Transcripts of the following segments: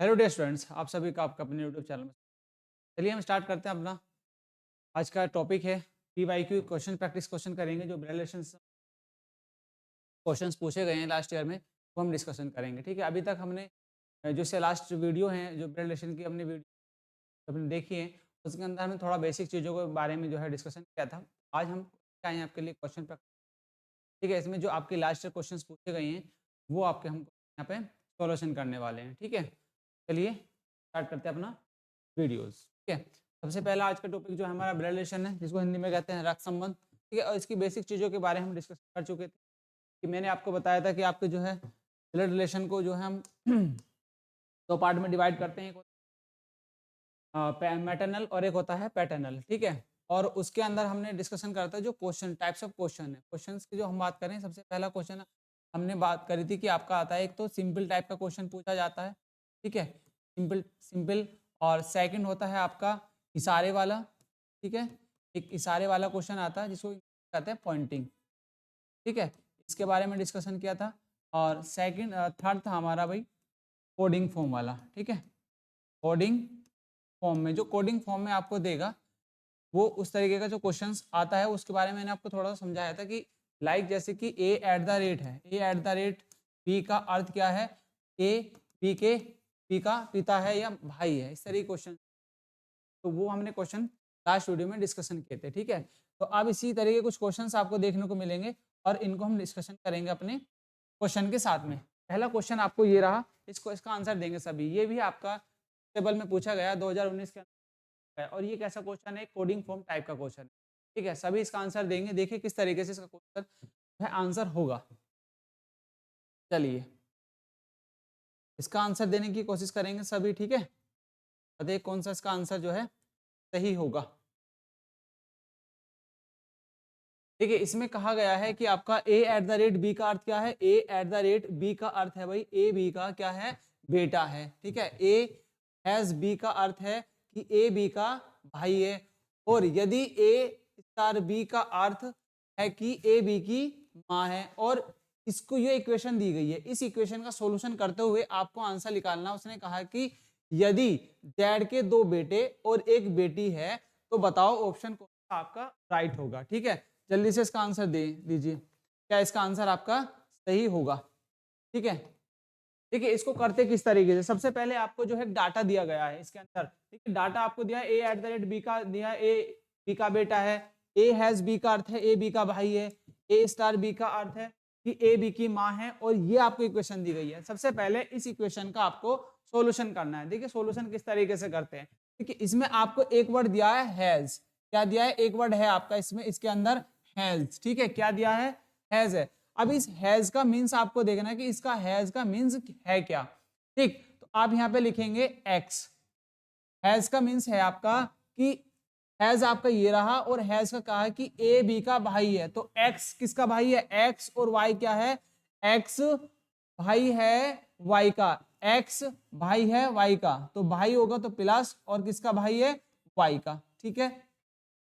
Hello dear students, आप सभी का आपका अपने यूट्यूब चैनल में। चलिए हम स्टार्ट करते हैं अपना आज का टॉपिक है पीवाईक्यू क्वेश्चन प्रैक्टिस क्वेश्चन करेंगे। जो रिलेशन क्वेश्चंस पूछे गए हैं लास्ट ईयर में वो हम डिस्कशन करेंगे। ठीक है, अभी तक हमने जो से लास्ट वीडियो हैं जो रिलेशन की हमने वीडियो अपने देखी है उसके अंदर हमने थोड़ा बेसिक चीज़ों के बारे में जो है डिस्कशन किया था। आज हम आए हैं आपके लिए क्वेश्चन प्रैक्टिस। ठीक है, इसमें जो आपके लास्ट ईयर क्वेश्चन पूछे गए हैं वो आपके हम यहाँ पे सॉल्यूशन करने वाले हैं। ठीक है, चलिए स्टार्ट करते हैं अपना वीडियोस। ठीक है, सबसे पहला आज का टॉपिक जो हमारा ब्लड रिलेशन है जिसको हिंदी में कहते हैं रक्त संबंध। ठीक है, और इसकी बेसिक चीज़ों के बारे में हम डिस्कस कर चुके थे कि मैंने आपको बताया था कि आपके जो है ब्लड रिलेशन को जो है हम दो पार्ट में डिवाइड करते हैं। मैटरनल और एक होता है पैटर्नल। ठीक है, और उसके अंदर हमने डिस्कशन करा था जो क्वेश्चन टाइप्स ऑफ क्वेश्चन है। क्वेश्चंस की जो हम बात करें, सबसे पहला क्वेश्चन हमने बात करी थी कि आपका आता है एक तो सिंपल टाइप का क्वेश्चन पूछा जाता है। ठीक है, सिंपल सिंपल। और सेकंड होता है आपका इशारे वाला। ठीक है, एक इशारे वाला क्वेश्चन आता है जिसको कहते हैं पॉइंटिंग। ठीक है, इसके बारे में डिस्कशन किया था। और सेकंड थर्ड था हमारा भाई कोडिंग फॉर्म वाला। ठीक है, कोडिंग फॉर्म में जो कोडिंग फॉर्म में आपको देगा वो उस तरीके का जो क्वेश्चंस आता है उसके बारे में मैंने आपको थोड़ा सा समझाया था कि लाइक जैसे कि ए एट द रेट है, ए एट द रेट बी का अर्थ क्या है, ए बी का पिता है या भाई है, इस तरीके क्वेश्चन। तो वो हमने क्वेश्चन लास्ट वीडियो में डिस्कशन किए थे। ठीक है, तो अब इसी तरीके कुछ क्वेश्चंस आपको देखने को मिलेंगे और इनको हम डिस्कशन करेंगे अपने क्वेश्चन के साथ में। पहला क्वेश्चन आपको ये रहा, इसका आंसर देंगे सभी। ये भी आपका टेबल में पूछा गया 2019 के है और ये कैसा क्वेश्चन है, कोडिंग फॉर्म टाइप का क्वेश्चन है। ठीक है, सभी इसका आंसर देंगे, देखिए किस तरीके से इसका क्वेश्चन है आंसर होगा। चलिए इसका आंसर देने की कोशिश करेंगे सभी। ठीक है, बताइए कौन सा इसका आंसर जो है सही होगा। ठीक है, इसमें कहा गया है कि आपका ए एट द रेट बी का अर्थ क्या है, ए एट द रेट बी का अर्थ है भाई ए बी का क्या है, बेटा है। ठीक है, ए हैज बी का अर्थ है कि ए बी का भाई है। और यदि ए स्टार बी का अर्थ है कि ए बी की माँ है। और इसको ये इक्वेशन दी गई है, इस इक्वेशन का सॉल्यूशन करते हुए आपको आंसर निकालना। उसने कहा कि यदि जेड के दो बेटे और एक बेटी है तो बताओ ऑप्शन कौन सा आपका राइट होगा। ठीक है, जल्दी से इसका आंसर दे दीजिए, क्या इसका आंसर आपका सही होगा। ठीक है, देखिए इसको करते किस तरीके से, सबसे पहले आपको जो है डाटा दिया गया है इसके अंदर। ठीक है, डाटा आपको दिया है ए एट द रेट बी का दिया है, ए बी का बेटा है, ए हैज बी का अर्थ है ए बी का भाई है, ए स्टार बी का अर्थ है कि ए बी की माँ है। और ये आपको इक्वेशन दी गई है। सबसे पहले इस इक्वेशन का आपको सॉल्यूशन करना है। देखिए सॉल्यूशन किस तरीके से करते हैं। ठीक है, इसमें आपको एक वर्ड दिया है हैज, क्या दिया है, एक वर्ड है आपका इसमें, इसके अंदर हैज। ठीक है, क्या दिया है, हैज है। अब इस हैज का मीन्स आपको देखना है कि इसका हैज का मीन्स है क्या। ठीक, तो आप यहाँ पे लिखेंगे एक्स। हैज का मीन्स है आपका कि हैज आपका ये रहा और हैज का कहा है कि ए बी का भाई है। तो एक्स किसका भाई है, एक्स, और वाई क्या है, एक्स भाई है वाई का, एक्स भाई है वाई का। तो भाई होगा तो प्लस और किसका भाई है, वाई का। ठीक है,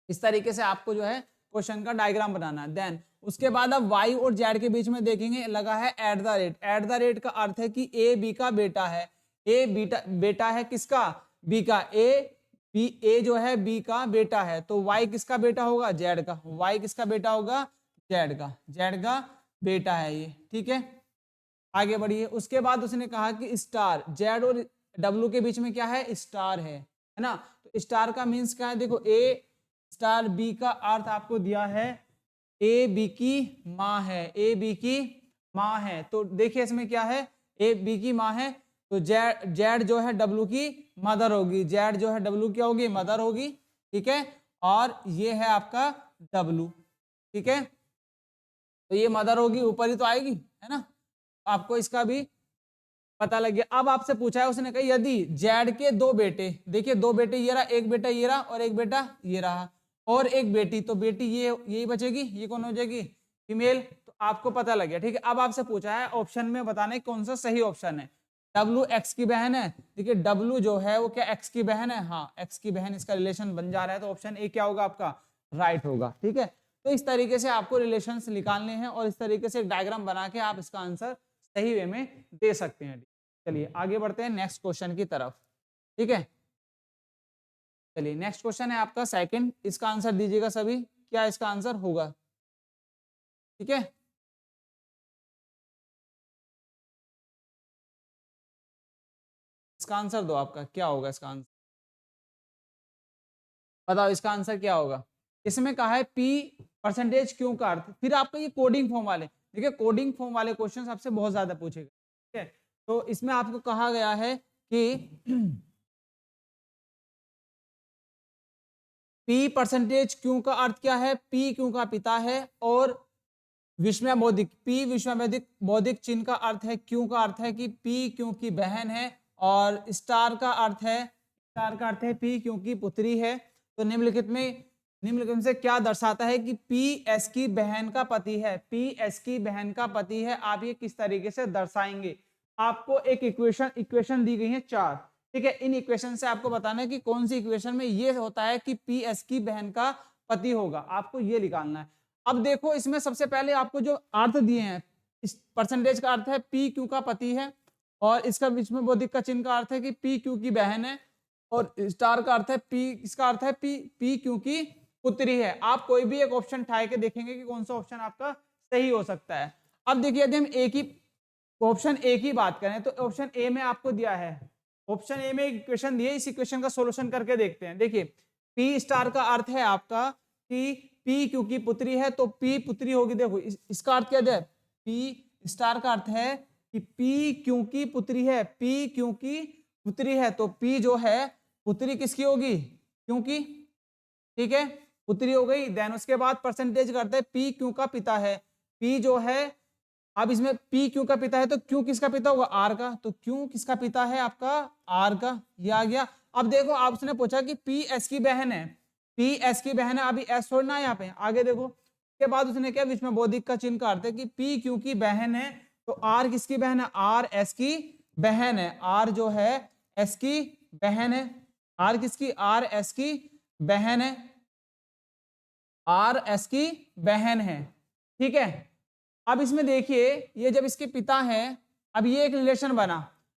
इस तरीके से आपको जो है क्वेश्चन का डायग्राम बनाना है। देन उसके बाद अब y और z के बीच में देखेंगे लगा है at the rate. At the rate का अर्थ है कि a b का बेटा है, a बेटा है किसका, b का, a जो है b का बेटा है। तो y किसका बेटा होगा, z का, y किसका बेटा होगा, z का बेटा है ये। ठीक है, आगे बढ़िए। उसके बाद उसने कहा कि स्टार, z और w के बीच में क्या है, स्टार है ना। तो स्टार का मीन्स क्या है, देखो a स्टार बी का अर्थ आपको दिया है ए बी की माँ है, ए बी की माँ है। तो देखिए इसमें क्या है, ए बी की माँ है तो जेड जो है डब्लू की मदर होगी, जेड जो है डब्लू क्या होगी, मदर होगी। ठीक है, और ये है आपका डब्लू। ठीक है, तो ये मदर होगी, ऊपर ही तो आएगी है ना। आपको इसका भी पता लग गया। अब आपसे पूछा है उसने कहा यदि जेड के दो बेटे, देखिए दो बेटे ये रहा, एक बेटा ये रहा और एक बेटा ये रहा, और एक बेटी, तो बेटी ये यही बचेगी, ये कौन हो जाएगी, फीमेल। तो आपको पता लग गया। ठीक है, अब आपसे पूछा है ऑप्शन में बताने कौन सा सही ऑप्शन है। डब्लू एक्स की बहन है, देखिए डब्लू जो है वो क्या एक्स की बहन है, हाँ एक्स की बहन, इसका रिलेशन बन जा रहा है। तो ऑप्शन ए क्या होगा आपका, राइट होगा। ठीक है, तो इस तरीके से आपको रिलेशन निकालने हैं और इस तरीके से डायग्राम बना के आप इसका आंसर सही वे में दे सकते हैं। चलिए आगे बढ़ते हैं नेक्स्ट क्वेश्चन की तरफ, ठीक है। चलिए नेक्स्ट क्वेश्चन है आपका सेकंड, इसका आंसर दीजिएगा सभी, क्या इसका आंसर होगा, ठीक है। इसका आंसर दो, आपका क्या होगा इसका आंसर, बताओ इसका आंसर क्या होगा। इसमें कहा है पी परसेंटेज क्यू का अर्थ, फिर आपका ये कोडिंग फॉर्म वाले, देखिए कोडिंग फॉर्म वाले क्वेश्चन आपसे बहुत ज्यादा पूछेगा, ठीक है। तो इसमें आपको कहा गया है कि पी परसेंटेज क्यू का अर्थ क्या है, पी क्यू का पिता है, और विस्मय बौद्धिक, पी विस्मय बौद्धिक चिन्ह का अर्थ है, क्यू का अर्थ है कि पी क्यू की बहन है, और स्टार का अर्थ है पी क्यू की पुत्री है। तो निम्नलिखित में से क्या दर्शाता है कि पी एस की बहन का पति है, पी एस की बहन का पति है, आप ये किस तरीके से दर्शाएंगे। आपको एक इक्वेशन दी गई है 4, ठीक है। इन इक्वेशन से आपको बताना है कि कौन सी इक्वेशन में ये होता है कि पी एस की बहन का पति होगा, आपको ये निकालना है। अब देखो इसमें सबसे पहले आपको जो अर्थ दिए हैं, इस परसेंटेज का अर्थ है पी क्यू का पति है, और इसका विस्मय बौद्धिक का चिन्ह का अर्थ है कि पी क्यू की बहन है, और स्टार का अर्थ है पी, इसका अर्थ है पी क्यू की पुत्री है। आप कोई भी एक ऑप्शन उठाए के देखेंगे कि कौन सा ऑप्शन आपका सही हो सकता है। अब देखिए यदि हम ऑप्शन ए की बात करें, तो ऑप्शन ए में आपको दिया है, ऑप्शन ए में एक इक्वेशन दी है, इस इक्वेशन का सॉल्यूशन करके देखते हैं। देखिए पी स्टार का अर्थ है आपका कि पी क्यू की पुत्री है, तो पी पुत्री होगी, देखो इसका अर्थ क्या है, पी स्टार का अर्थ है कि पी क्यू की पुत्री है, पी क्यू की पुत्री है, तो पी जो है पुत्री किसकी होगी, क्योंकि, ठीक है, पुत्री हो गई। देन उसके बाद परसेंटेज करते हैं पी क्यू का पिता है, पी जो है, अब इसमें पी क्यू का पिता है तो क्यू किसका पिता होगा, आर का, तो क्यू किसका पिता है आपका, आर का, ये आ गया। अब देखो आपने पूछा कि पी एस की बहन है, पी एस की बहन है, अभी एस छोड़ना है यहाँ पे, आगे देखो के बाद उसने क्या विस्मय बौद्धिक का चिन्ह का अर्थ है कि पी क्यू की बहन है, तो आर किसकी बहन है, आर एस की बहन है, आर जो है एस की बहन है, आर किसकी, आर एस की बहन है, आर एस की बहन है, ठीक है। अब इसमें देखिए ये जब इसके पिता है, अब ये एक रिलेशन बना,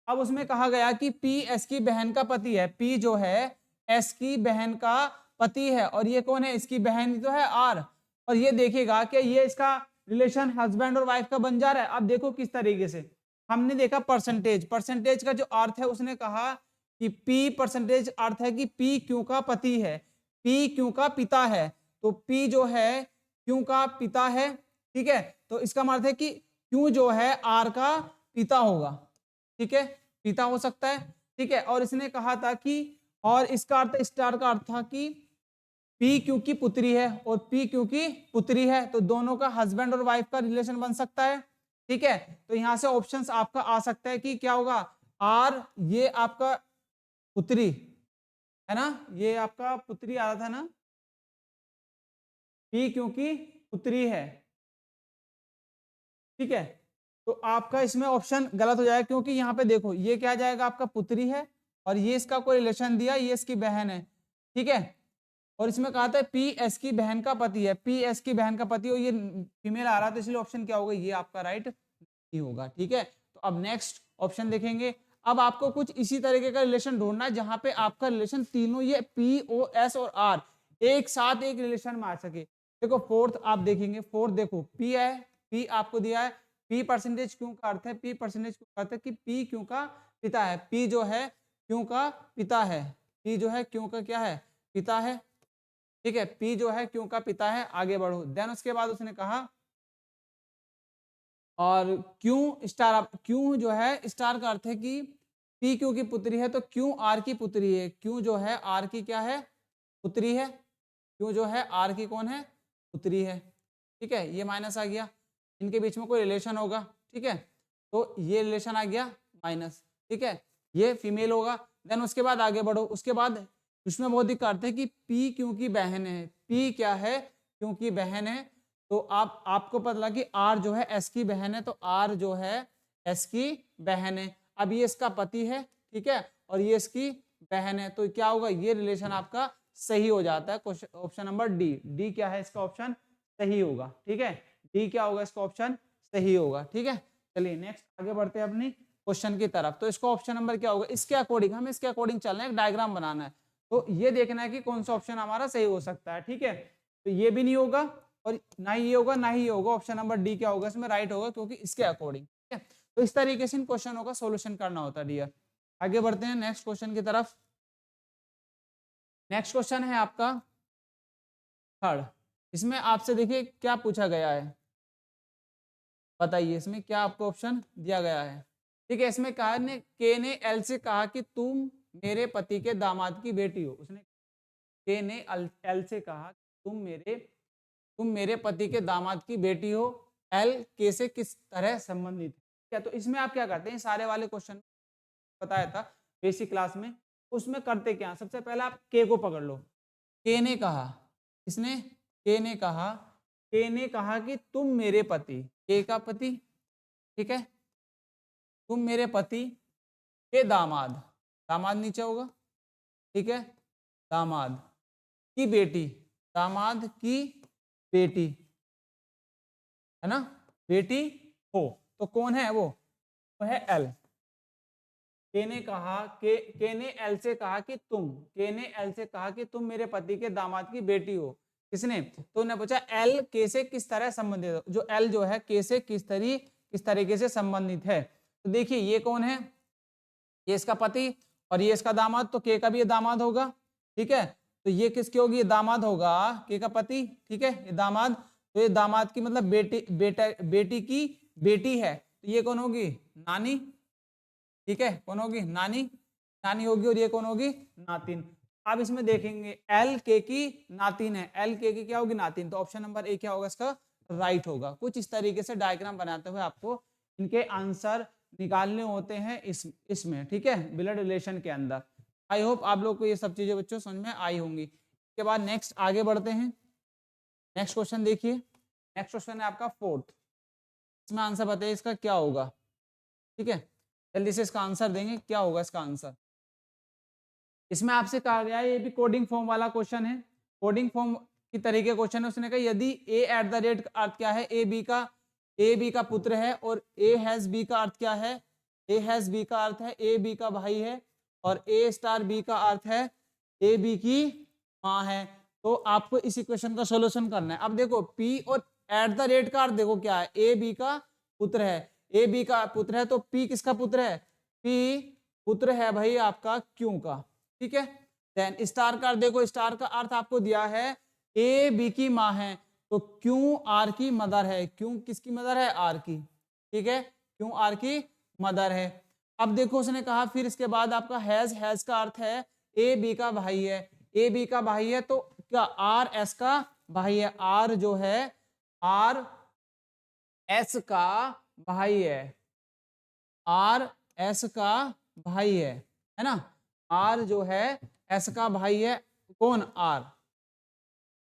अब उसमें कहा गया कि पी एस की बहन का पति है, पी जो है एस की बहन का पति है, और ये कौन है, इसकी बहन तो है आर, और ये देखिएगा कि ये इसका रिलेशन हस्बैंड और वाइफ का बन जा रहा है। अब देखो किस तरीके से, हमने देखा परसेंटेज का जो अर्थ है, उसने कहा कि पी परसेंटेज अर्थ है कि पी क्यू का पति है, पी क्यू का पिता है, तो पी जो है क्यू का पिता है, ठीक है, तो इसका मतलब है कि क्यू जो है आर का पिता होगा, ठीक है, पिता हो सकता है, ठीक है। और इसने कहा था कि, और इसका अर्थ स्टार का अर्थ था कि पी क्यू की पुत्री है, और पी क्यू की पुत्री है, तो दोनों का हस्बैंड और वाइफ का रिलेशन बन सकता है, ठीक है। तो यहां से ऑप्शंस आपका आ सकता है कि क्या होगा, आर ये आपका पुत्री है ना, ये आपका पुत्री आ रहा था ना, पी क्यू की पुत्री है, ठीक है। तो आपका इसमें ऑप्शन गलत हो जाएगा, क्योंकि यहाँ पे देखो ये क्या जाएगा, आपका पुत्री है, और ये इसका कोई रिलेशन दिया, ये इसकी बहन है, ठीक है। और इसमें कहा था पी एस की बहन का पति है, पी एस की बहन का पति, और ये फीमेल आ रहा था, इसलिए ऑप्शन क्या होगा, ये आपका राइट ही होगा, ठीक है। तो अब नेक्स्ट ऑप्शन देखेंगे। अब आपको कुछ इसी तरीके का रिलेशन ढूंढना है जहां पे आपका रिलेशन तीनों ये पी ओ एस और आर एक साथ एक रिलेशन में आ सके। देखो फोर्थ आप देखेंगे, फोर्थ देखो पी है, पी आपको दिया है, पी परसेंटेज क्यों का अर्थ है, पी परसेंटेज क्यों का अर्थ है कि पी क्यों का पिता है, पी जो है क्यों का पिता है, पी जो है क्यों का क्या है, पिता है, ठीक है, पी जो है क्यों का पिता है। आगे बढ़ो, देन उसके बाद उसने कहा, और क्यों स्टार, क्यों जो है स्टार का अर्थ है कि पी क्यू की पुत्री है, तो क्यों आर की पुत्री है, क्यों जो है आर की क्या है, पुत्री है, क्यों जो है आर की कौन है, पुत्री है, ठीक है। ये माइनस आ गया, इनके बीच में कोई रिलेशन होगा, ठीक है, तो ये रिलेशन आ गया माइनस, ठीक है, ये फीमेल होगा। देन उसके बाद आगे बढ़ो, उसके बाद उसमें बहुत दिक्कत करते हैं कि पी क्यों की बहन है, पी क्या है, क्योंकि बहन है, तो आपको पता लगा कि आर जो है एस की बहन है, तो आर जो है एस की बहन है। अब ये इसका पति है, ठीक है, और ये इसकी बहन है, तो क्या होगा, ये रिलेशन आपका सही हो जाता है। Question option number D, D क्या है इसका ऑप्शन सही होगा, ठीक है, डी क्या होगा इसका ऑप्शन सही होगा, ठीक है। चलिए नेक्स्ट आगे बढ़ते हैं अपनी क्वेश्चन की तरफ। तो इसको ऑप्शन नंबर क्या होगा, इसके अकॉर्डिंग, हमें इसके अकॉर्डिंग चलना है, एक डायग्राम बनाना है। तो ये देखना है कि कौन सा ऑप्शन हमारा सही हो सकता है, ठीक है। तो ये भी नहीं होगा और ना ही ये होगा ना ही ये होगा, ऑप्शन नंबर डी क्या होगा इसमें, राइट होगा, क्योंकि इसके अकॉर्डिंग, ठीक है। तो इस तरीके से इन क्वेश्चनों का सोल्यूशन करना होता है डियर। आगे बढ़ते हैं नेक्स्ट क्वेश्चन की तरफ। नेक्स्ट क्वेश्चन है आपका थर्ड। इसमें आपसे देखिए क्या पूछा गया है, बताइए इसमें क्या आपको ऑप्शन दिया गया है, ठीक है। इसमें कहा ने के ने एल से कहा कि तुम मेरे पति के दामाद की बेटी हो। उसने के ने एल से कहा तुम मेरे पति के दामाद की बेटी हो। एल के से किस तरह संबंधित है, क्या। तो इसमें आप क्या करते हैं, सारे वाले क्वेश्चन बताया था बेसिक क्लास में, उसमें करते क्या, सबसे पहले आप के को पकड़ लो। के ने कहा, इसने के ने कहा कि तुम मेरे पति, के का पति, ठीक है, तुम मेरे पति के दामाद, दामाद नीचे होगा, ठीक है, दामाद की बेटी, दामाद की बेटी है ना, बेटी हो। तो कौन है वो है एल। के ने एल से कहा कि तुम मेरे पति के दामाद की बेटी हो। किसने, तो उन्होंने पूछा एल के से किस तरह संबंधित है, जो एल जो है के से किस तरीके से संबंधित है। तो देखिए ये कौन है, ये इसका पति और ये इसका दामाद, तो के का भी ये दामाद होगा, ठीक है। तो ये किसकी होगी, ये दामाद होगा, के का पति, ठीक है, ये दामाद। तो ये दामाद की मतलब बेटी की बेटी है, तो ये कौन होगी, नानी, ठीक है, कौन होगी, नानी होगी, और ये कौन होगी, नातिन। अब इसमें देखेंगे एल के की नातिन है, एल के की क्या होगी, नातिन। तो ऑप्शन नंबर ए क्या होगा इसका, राइट होगा। कुछ इस तरीके से डायग्राम बनाते हुए आपको इनके आंसर निकालने होते हैं इसमें, ठीक है, ब्लड रिलेशन के अंदर। आई होप आप लोग को ये सब चीजें बच्चों समझ में आई होंगी। इसके बाद नेक्स्ट आगे बढ़ते हैं। नेक्स्ट क्वेश्चन देखिए, नेक्स्ट क्वेश्चन है आपका फोर्थ। इसमें आंसर बताइए इसका क्या होगा, ठीक है, जल्दी से इसका आंसर देंगे, क्या होगा इसका आंसर। इसमें आपसे कहा गया है, ये भी कोडिंग फॉर्म वाला क्वेश्चन है, कोडिंग फॉर्म की तरीके क्वेश्चन है। उसने कहा यदि ए एट द रेट का अर्थ क्या है, ए बी का पुत्र है, और ए हैज बी का अर्थ क्या है, ए हैज बी का अर्थ है ए बी का भाई है, और ए स्टार बी का अर्थ है ए बी की माँ है। तो आपको इस इक्वेशन का सॉल्यूशन करना है। अब देखो पी और एट द रेट का अर्थ देखो क्या है, ए बी का पुत्र है, ए बी का पुत्र है, तो पी किसका पुत्र है, पी पुत्र है भाई आपका क्यू का, ठीक है। देन स्टार का अर्थ देखो, स्टार का अर्थ आपको दिया है ए बी की माँ है, तो क्यू आर की मदर है, क्यू किसकी मदर है, आर की, ठीक है, क्यू आर की मदर है। अब देखो उसने कहा फिर इसके बाद आपका हैज का अर्थ है ए बी का भाई है, ए बी का भाई है, तो क्या आर एस का भाई है, आर जो है आर एस का भाई है, आर एस का भाई है ना, आर जो है एस का भाई है, कौन, आर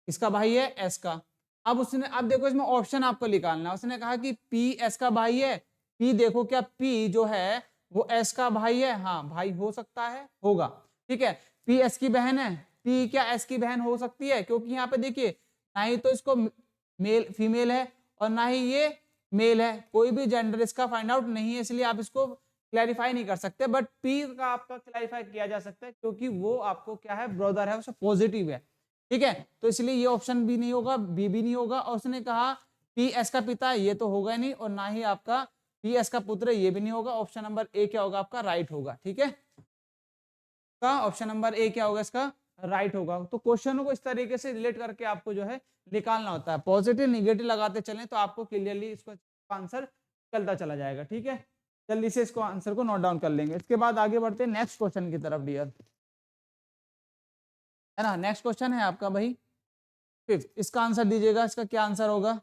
इसका भाई है एस का। अब देखो इसमें ऑप्शन आपको निकालना है। उसने कहा कि पी एस का भाई है, पी देखो क्या पी जो है वो एस का भाई है, हाँ भाई हो सकता है, होगा, ठीक है। पी एस की बहन है, पी क्या एस की बहन हो सकती है, क्योंकि यहाँ पे देखिए ना ही तो इसको मेल फीमेल है और ना ही ये मेल है, कोई भी जेंडर इसका फाइंड आउट नहीं है, इसलिए आप इसको क्लैरिफाई नहीं कर सकते। बट पी का आपका क्लैरिफाई किया जा सकता है, क्योंकि वो आपको क्या है, ब्रदर है, उससे पॉजिटिव है, ठीक है। तो इसलिए ये ऑप्शन भी नहीं होगा, बी भी नहीं होगा। और उसने कहा पी एस का पिता, ये तो होगा नहीं, और ना ही आपका पी एस का पुत्र, ये भी नहीं होगा। ऑप्शन नंबर ए क्या होगा आपका, राइट होगा, ठीक है, ऑप्शन नंबर ए क्या होगा इसका, राइट होगा। तो क्वेश्चनों को इस तरीके से रिलेट करके आपको जो है निकालना होता है, पॉजिटिव निगेटिव लगाते चलें तो आपको क्लियरली इसका आंसर चलता चला जाएगा, ठीक है। जल्दी से इसको आंसर को नोट डाउन कर लेंगे। इसके बाद आगे बढ़ते हैं नेक्स्ट क्वेश्चन की तरफ डियर, है ना। नेक्स्ट क्वेश्चन है आपका भाई फिफ्थ, इसका आंसर दीजिएगा, इसका क्या आंसर होगा।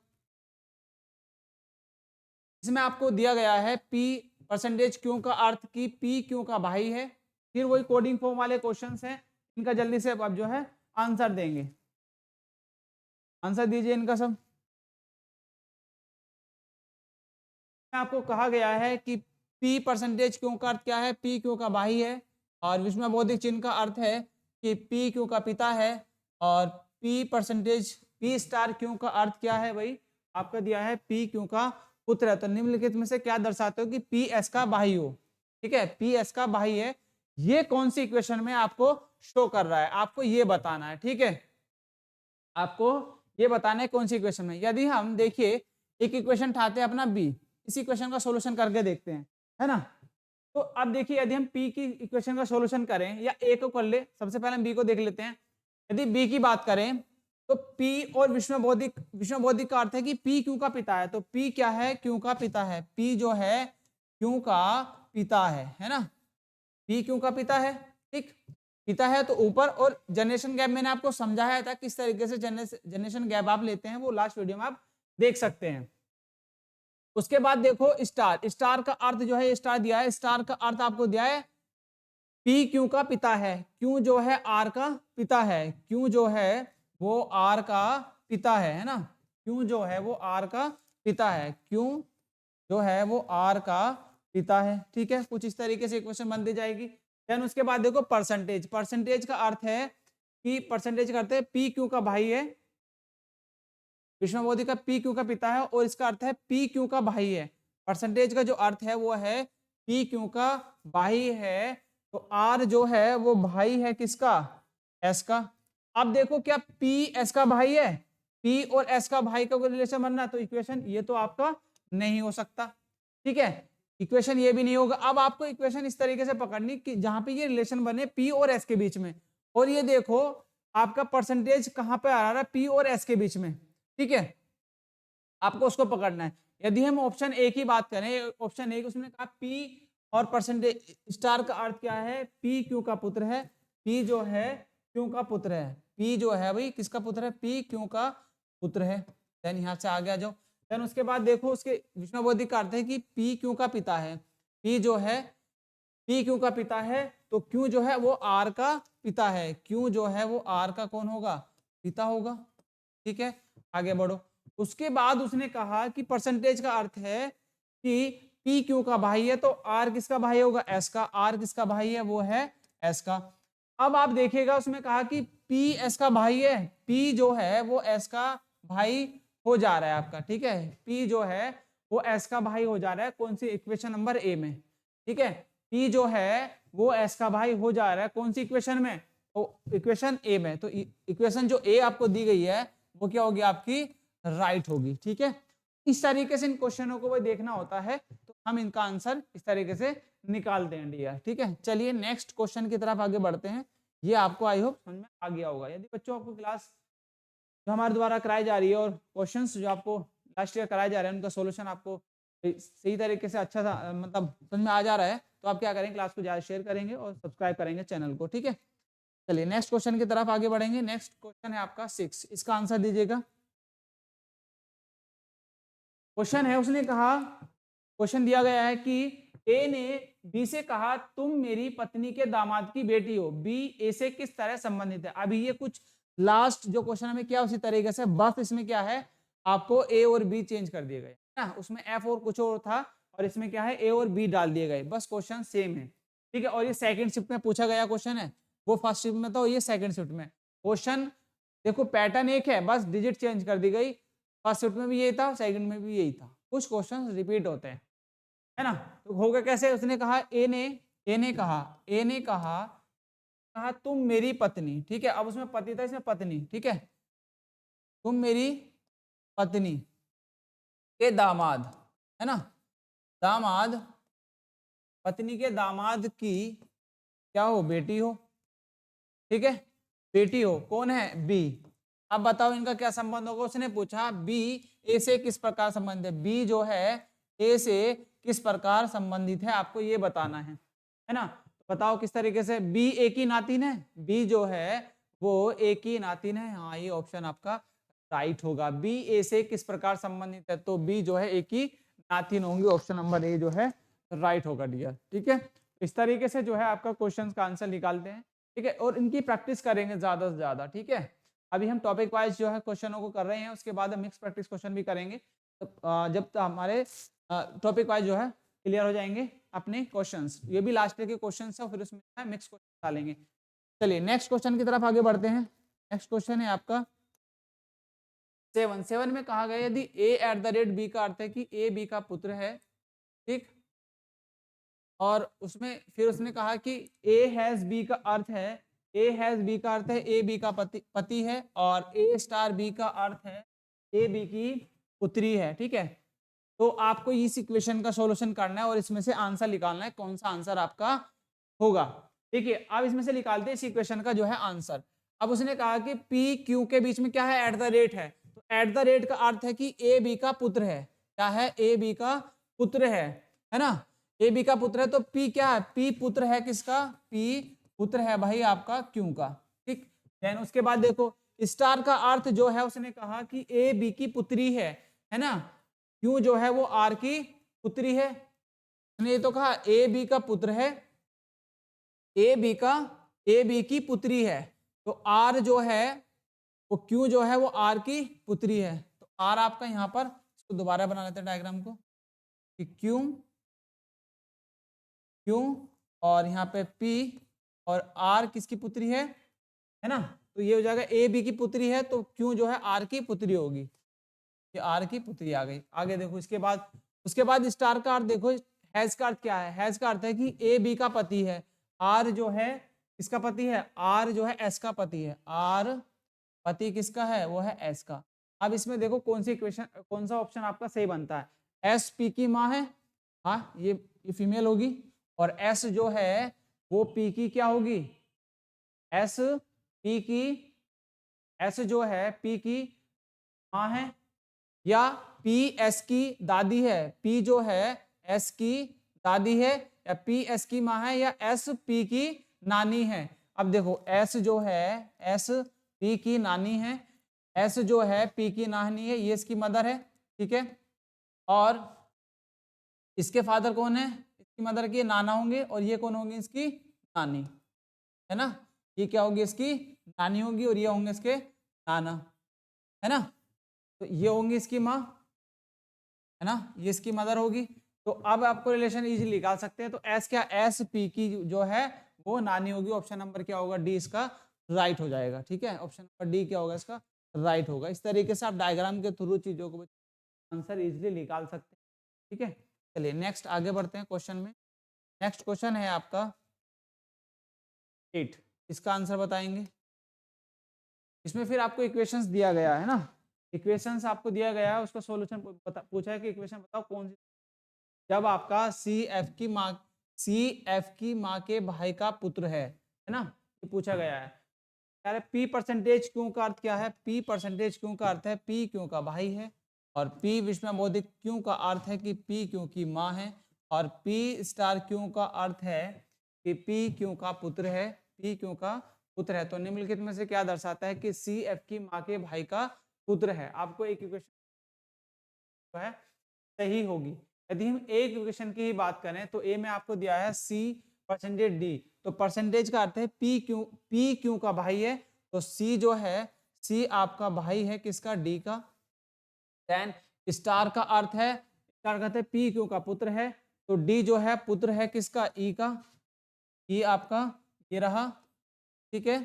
इसमें आपको दिया गया है पी परसेंटेज क्यों का अर्थ की पी क्यों का भाई है, फिर वही कोडिंग फॉर्म वाले क्वेश्चंस हैं, इनका जल्दी से अब जो है आंसर देंगे। आंसर दीजिए इनका सब। आपको कहा गया है कि पी परसेंटेज क्यों का अर्थ क्या है, पी क्यों का भाई है, और विषम बौद्धिक चिन्ह का अर्थ है कि पी क्यों का पिता है, और पी परसेंटेज पी स्टार क्यों का अर्थ क्या है भाई, आपका दिया है पी क्यों का पुत्र है, तो निम्नलिखित में से क्या दर्शाते हो कि पी एस का भाई हो। ठीक है, पी एस का भाई है, ये कौन सी इक्वेशन में आपको शो कर रहा है, आपको ये बताना है। ठीक है, आपको ये बताना है कौन सी इक्वेशन में। यदि हम देखिए एक इक्वेशन उठाते हैं अपना बी, इस इक्वेशन का सॉल्यूशन करके देखते हैं, है ना। तो अब देखिए यदि हम पी की इक्वेशन का सॉल्यूशन करें या ए को कर ले, सबसे पहले हम बी को देख लेते हैं। यदि बी की बात करें तो पी और विष्णु बौद्धिक का अर्थ है कि पी क्यू का पिता है, तो पी क्या है, क्यू का पिता है। पी जो है क्यू का पिता है ना, पी क्यू का पिता है। ठीक, पिता है तो ऊपर, और जनरेशन गैप मैंने आपको समझाया था किस तरीके से जनरेशन गैप आप लेते हैं, वो लास्ट वीडियो में आप देख सकते हैं। उसके बाद देखो स्टार, स्टार का अर्थ जो है, स्टार दिया है, स्टार का अर्थ आपको दिया है पी क्यू का पिता है। क्यू जो है आर का पिता है, क्यू जो है वो आर का पिता है ना, क्यू जो है वो आर का पिता है, क्यू जो है वो आर का पिता है। ठीक है, कुछ इस तरीके से इक्वेशन बनती जाएगी। देन उसके बाद देखो परसेंटेज, परसेंटेज का अर्थ है कि परसेंटेज का अर्थ है पी क्यू का भाई है, विष्णुबोधि का पी क्यू का पिता है, और इसका अर्थ है पी क्यू का भाई है। परसेंटेज का जो अर्थ है वो है पी क्यू का भाई है, तो आर जो है वो भाई है किसका, एस का। अब देखो क्या पी एस का भाई है, पी और एस का भाई का रिलेशन बनना, तो इक्वेशन ये तो आपका नहीं हो सकता। ठीक है, इक्वेशन ये भी नहीं होगा। अब आपको इक्वेशन इस तरीके से पकड़नी कि जहां पे ये रिलेशन बने पी और एस के बीच में, और ये देखो आपका परसेंटेज कहां पे आ रहा है, पी और एस के बीच में। ठीक है, आपको उसको पकड़ना है। यदि हम ऑप्शन ए की बात करें, ऑप्शन ए उसमें कहा पी और परसेंटेज, स्टार का अर्थ क्या है, पी क्यू का पुत्र है, पी जो है क्यू का पुत्र है, पी जो है भाई किसका पुत्र है, पी क्यू का पुत्र है। देन यहां से आगे आ जाओ। देन उसके बाद देखो उसके विष्णुबोधिक का अर्थ है कि पी क्यू का पिता है, पी जो है पी क्यू का पिता है, तो क्यू जो है वो आर का पिता है, क्यू जो है वो आर का कौन होगा, पिता होगा। ठीक है, आगे बढ़ो। उसके बाद उसने कहा कि परसेंटेज का अर्थ है कि पी क्यू का भाई है, तो आर किसका भाई होगा, एस का। आर किसका भाई है, वो है एस का। अब आप देखिएगा उसमें कहा कि पी एस का भाई है, पी जो है वो एस का भाई हो जा रहा है आपका। ठीक है, पी जो है वो एस का भाई हो जा रहा है, कौन सी, इक्वेशन नंबर ए में। ठीक है, पी जो है वो एस का भाई हो जा रहा है कौन सी इक्वेशन में, इक्वेशन ए में। तो इक्वेशन जो ए आपको दी गई है वो क्या होगी, आपकी राइट होगी। ठीक है, इस तरीके से इन क्वेश्चनों को देखना होता है, तो हम इनका आंसर इस तरीके से निकालते हैं डियर। ठीक है, चलिए नेक्स्ट क्वेश्चन की तरफ आगे बढ़ते हैं। ये आपको आई होप समझ में आ गया होगा। यदि बच्चों आपको क्लास जो हमारे द्वारा कराई जा रही है और क्वेश्चंस जो आपको लास्ट ईयर कराए जा रहे हैं उनका सॉल्यूशन आपको सही तरीके से अच्छा सा मतलब समझ में आ जा रहा है, तो आप क्या करेंगे, क्लास को ज़्यादा शेयर करेंगे और सब्सक्राइब करेंगे चैनल को। ठीक है, चलिए नेक्स्ट क्वेश्चन की तरफ आगे बढ़ेंगे। नेक्स्ट क्वेश्चन है आपका 6, इसका आंसर दीजिएगा। क्वेश्चन है, उसने कहा, क्वेश्चन दिया गया है कि ए ने बी से कहा तुम मेरी पत्नी के दामाद की बेटी हो, बी ए से किस तरह संबंधित है। अभी ये कुछ लास्ट जो क्वेश्चन हमें क्या उसी तरीके से, बस इसमें क्या है आपको ए और बी चेंज कर दिए गए ना, उसमें एफ और कुछ और था और इसमें क्या है ए और बी डाल दिए गए, बस क्वेश्चन सेम है। ठीक है, और ये सेकंड शिफ्ट में पूछा गया क्वेश्चन है, वो फर्स्ट शिफ्ट में था, ये सेकंड शिफ्ट में। क्वेश्चन देखो पैटर्न एक है, बस डिजिट चेंज कर दी गई, फर्स्ट शिफ्ट में भी यही था, सेकंड में भी यही था, कुछ क्वेश्चन रिपीट होते हैं, है ना। तो होगा कैसे, उसने कहा ए ने कहा तुम मेरी पत्नी। ठीक है, अब उसमें पति था, इसमें पत्नी। ठीक है, तुम मेरी पत्नी के दामाद, है ना, दामाद, पत्नी के दामाद की क्या हो, बेटी हो। ठीक है, बेटी हो, कौन है, बी। अब बताओ इनका क्या संबंध होगा, उसने पूछा बी ए से किस प्रकार संबंधित है, बी जो है ए से किस प्रकार संबंधित है, आपको ये बताना है ना। तो बताओ किस तरीके से, बी ए की नातिन है, बी जो है वो ए की नातिन है। हाँ, ये ऑप्शन आपका राइट होगा, बी ए से किस प्रकार संबंधित है, तो बी जो है ए की नातिन होंगी, ऑप्शन नंबर ए जो है राइट होगा डियर। ठीक है, इस तरीके से जो है आपका क्वेश्चन का आंसर निकालते हैं। ठीक है, और इनकी प्रैक्टिस करेंगे ज्यादा से ज्यादा। ठीक है, अभी हम टॉपिक वाइज जो है क्वेश्चनों को कर रहे हैं, उसके बाद हम मिक्स प्रैक्टिस क्वेश्चन भी करेंगे, तो जब तक हमारे टॉपिक वाइज जो है क्लियर हो जाएंगे अपने क्वेश्चंस, ये भी लास्ट ईयर के क्वेश्चंस है, फिर उसमें मिक्स क्वेश्चन डालेंगे। चलिए नेक्स्ट क्वेश्चन की तरफ आगे बढ़ते हैं। नेक्स्ट क्वेश्चन है आपका 7 में कहा गया यदि ए एट द रेट बी का अर्थ है कि ए बी का पुत्र है, ठीक, और उसमें फिर उसने कहा कि ए हैज बी का अर्थ है, ए हैज बी का अर्थ है ए बी का पति है, और ए स्टार बी का अर्थ है ए बी की पुत्री है, ठीक है। तो आपको इस इक्वेशन का सॉल्यूशन करना है और इसमें से आंसर निकालना है, कौन सा आंसर आपका होगा, ठीक है। अब इसमें से निकालते हैं इस इक्वेशन का जो है आंसर। अब उसने कहा कि पी क्यू के बीच में क्या है, एट द रेट है, तो एट द रेट का अर्थ है कि ए बी का पुत्र है, क्या है, ए बी का पुत्र है ना, ए बी का पुत्र है, तो पी क्या है, पी पुत्र है किसका, पी पुत्र है भाई आपका क्यू का, ठीक। देन उसके बाद देखो स्टार का अर्थ जो है उसने कहा कि ए बी की पुत्री है ना, क्यू जो है वो आर की पुत्री है, उसने ये तो कहा ए बी का पुत्र है, ए बी की पुत्री है, तो आर जो है वो क्यू जो है वो आर की पुत्री है, तो आर आपका यहाँ पर, इसको दोबारा बना लेते हैं डायग्राम को, कि क्यू और यहाँ पे पी और आर किसकी पुत्री है ना, तो ये हो जाएगा ए बी की पुत्री है तो क्यू जो है आर की पुत्री होगी, ये आर की पुत्री आ गई। आगे देखो उसके बाद स्टार का अर्थ देखो, हैज का अर्थ क्या है, हैज का अर्थ है कि ए बी का पति है, आर जो है किसका पति है, आर जो है एस का पति है, आर पति किसका है, वो है एस का। अब इसमें देखो कौन सा ऑप्शन आपका सही बनता है, एस पी की माँ है, हाँ ये फीमेल होगी, और एस जो है वो पी की क्या होगी, एस जो है पी की माँ है, या पी एस की दादी है, पी जो है एस की दादी है, या पी एस की माँ है, या एस पी की नानी है। अब देखो एस जो है एस पी की नानी है, एस जो है पी की नानी है, ये इसकी मदर है, ठीक है, और इसके फादर कौन है, इसकी मदर के नाना होंगे, और ये कौन होंगे, इसकी नानी, है ना, ये क्या होगी, इसकी नानी होगी, और ये होंगे इसके नाना, है ना, तो ये होंगी इसकी माँ, है ना, ये इसकी मदर होगी। तो अब आपको रिलेशन इजीली निकाल सकते हैं, तो एस क्या, एस पी की जो है वो नानी होगी, ऑप्शन नंबर क्या होगा, डी इसका राइट हो जाएगा, ठीक है, ऑप्शन नंबर डी क्या होगा इसका राइट होगा। इस तरीके से आप डायग्राम के थ्रू चीजों को आंसर इजीली निकाल सकते हैं, ठीक है। चलिए नेक्स्ट आगे बढ़ते हैं क्वेश्चन में। नेक्स्ट क्वेश्चन है आपका 8, इसका आंसर बताएंगे। इसमें फिर आपको इक्वेशंस दिया गया है ना, इक्वेशंस आपको दिया गया है, उसका सॉल्यूशन पूछा है कि इक्वेशन बताओ कौन सी, जब आपका सी एफ की माँ के भाई का पुत्र है ना, ये पूछा गया है। यार पी परसेंटेज क्यों का अर्थ क्या है, पी परसेंटेज क्यों का अर्थ है पी क्यों का भाई है, और पी विषमबोधिक क्यों का अर्थ है कि पी क्यों की माँ है, और पी स्टार क्यों का अर्थ है कि पी क्यों का पुत्र है, पी क्यों का पुत्र है। तो निम्नलिखित में से क्या दर्शाता है कि सी एफ की माँ के भाई का पुत्र है। आपको एक इक्वेशन है सही होगी। यदि हम एक इक्वेशन की ही बात करें तो ए में आपको दिया है सी परसेंटेज डी, तो परसेंटेज का अर्थ है पी क्यों का भाई है, तो सी जो है सी आपका भाई है किसका, डी का। देन स्टार का अर्थ है, स्टार का अर्थ है पी क्यों का पुत्र है, तो डी जो है पुत्र है किसका, ई का, ई आपका ये रहा, ठीक है।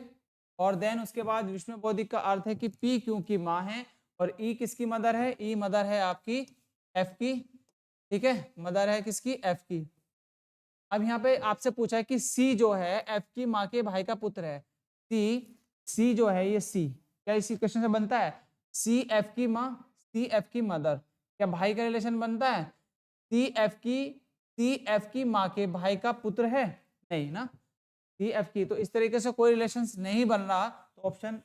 और देन उसके बाद विषमबोधिक का अर्थ है कि पी क्यों की माँ है, और ई किसकी मदर है, ई मदर है आपकी एफ की, ठीक है, मदर है किसकी, एफ की। अब यहाँ पे आपसे पूछा है कि सी जो है एफ की माँ के भाई का पुत्र है, सी जो है ये सी क्या इसी क्वेश्चन से बनता है, सी एफ की माँ सी एफ की मदर, क्या भाई का रिलेशन बनता है, सी एफ की माँ के भाई का पुत्र है, नहीं ना, सी एफ की, तो इस तरीके से कोई रिलेशन नहीं बन रहा, तो ऑप्शन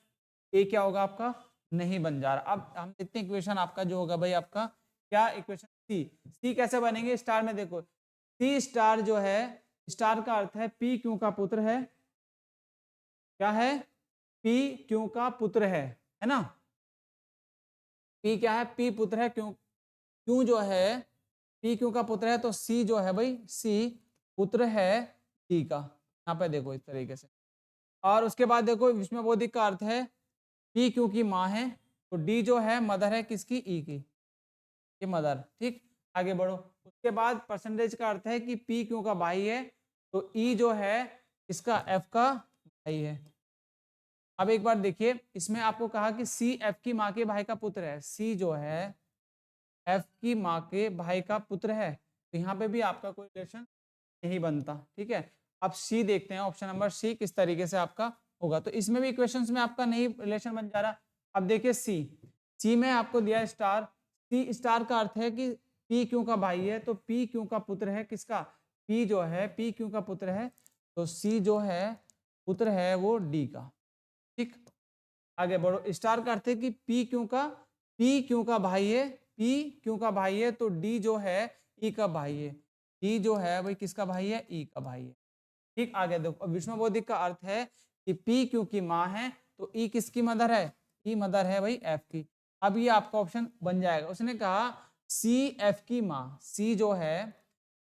ए क्या होगा आपका, नहीं बन जा रहा। अब हम देखते हैं इक्वेशन आपका जो होगा भाई आपका क्या इक्वेशन, सी कैसे बनेंगे, स्टार में देखो सी स्टार जो है, स्टार का अर्थ है पी क्यों का पुत्र है, क्या है, पी क्यों का पुत्र है ना, पी क्या है, पी पुत्र है, क्यों जो है पी क्यों का पुत्र है, तो सी जो है भाई सी पुत्र है डी का, यहाँ पे देखो इस तरीके से। और उसके बाद देखो विषमबोधिक का अर्थ है पी क्यों की माँ है, तो डी जो है मदर है किसकी, ई की, ये मदर, ठीक। आगे बढ़ो, उसके बाद परसेंटेज का अर्थ है कि पी क्यों का भाई है, तो ई जो है इसका एफ का भाई है, अब एक बार देखिए, इसमें आपको कहा कि सी एफ की माँ के भाई का पुत्र है, सी जो है एफ की माँ के भाई का पुत्र है, तो यहाँ पे भी आपका कोई रिलेशन नहीं बनता। ठीक है, अब सी देखते हैं, ऑप्शन नंबर सी किस तरीके से आपका होगा। तो इसमें भी इक्वेशंस में आपका नहीं रिलेशन बन जा रहा। अब देखिए सी में आपको दिया है स्टार, सी स्टार का अर्थ है कि पी क्यू का भाई है, तो पी क्यू का पुत्र है किसका, पी जो है पी क्यू का पुत्र है, तो सी जो है पुत्र है वो डी का। ठीक, आगे बढ़ो। स्टार का अर्थ है कि पी क्यू का भाई है, पी क्यू का भाई है, तो डी जो है ई का भाई है, डी जो है भाई किसका भाई है, ई का भाई है। ठीक, आगे देखो, विषमबोधिक का अर्थ है कि पी क्यू की माँ है, तो ई किसकी मदर है, ई मदर है भाई एफ की। अब ये आपका ऑप्शन बन जाएगा। उसने कहा सी एफ की माँ, सी जो है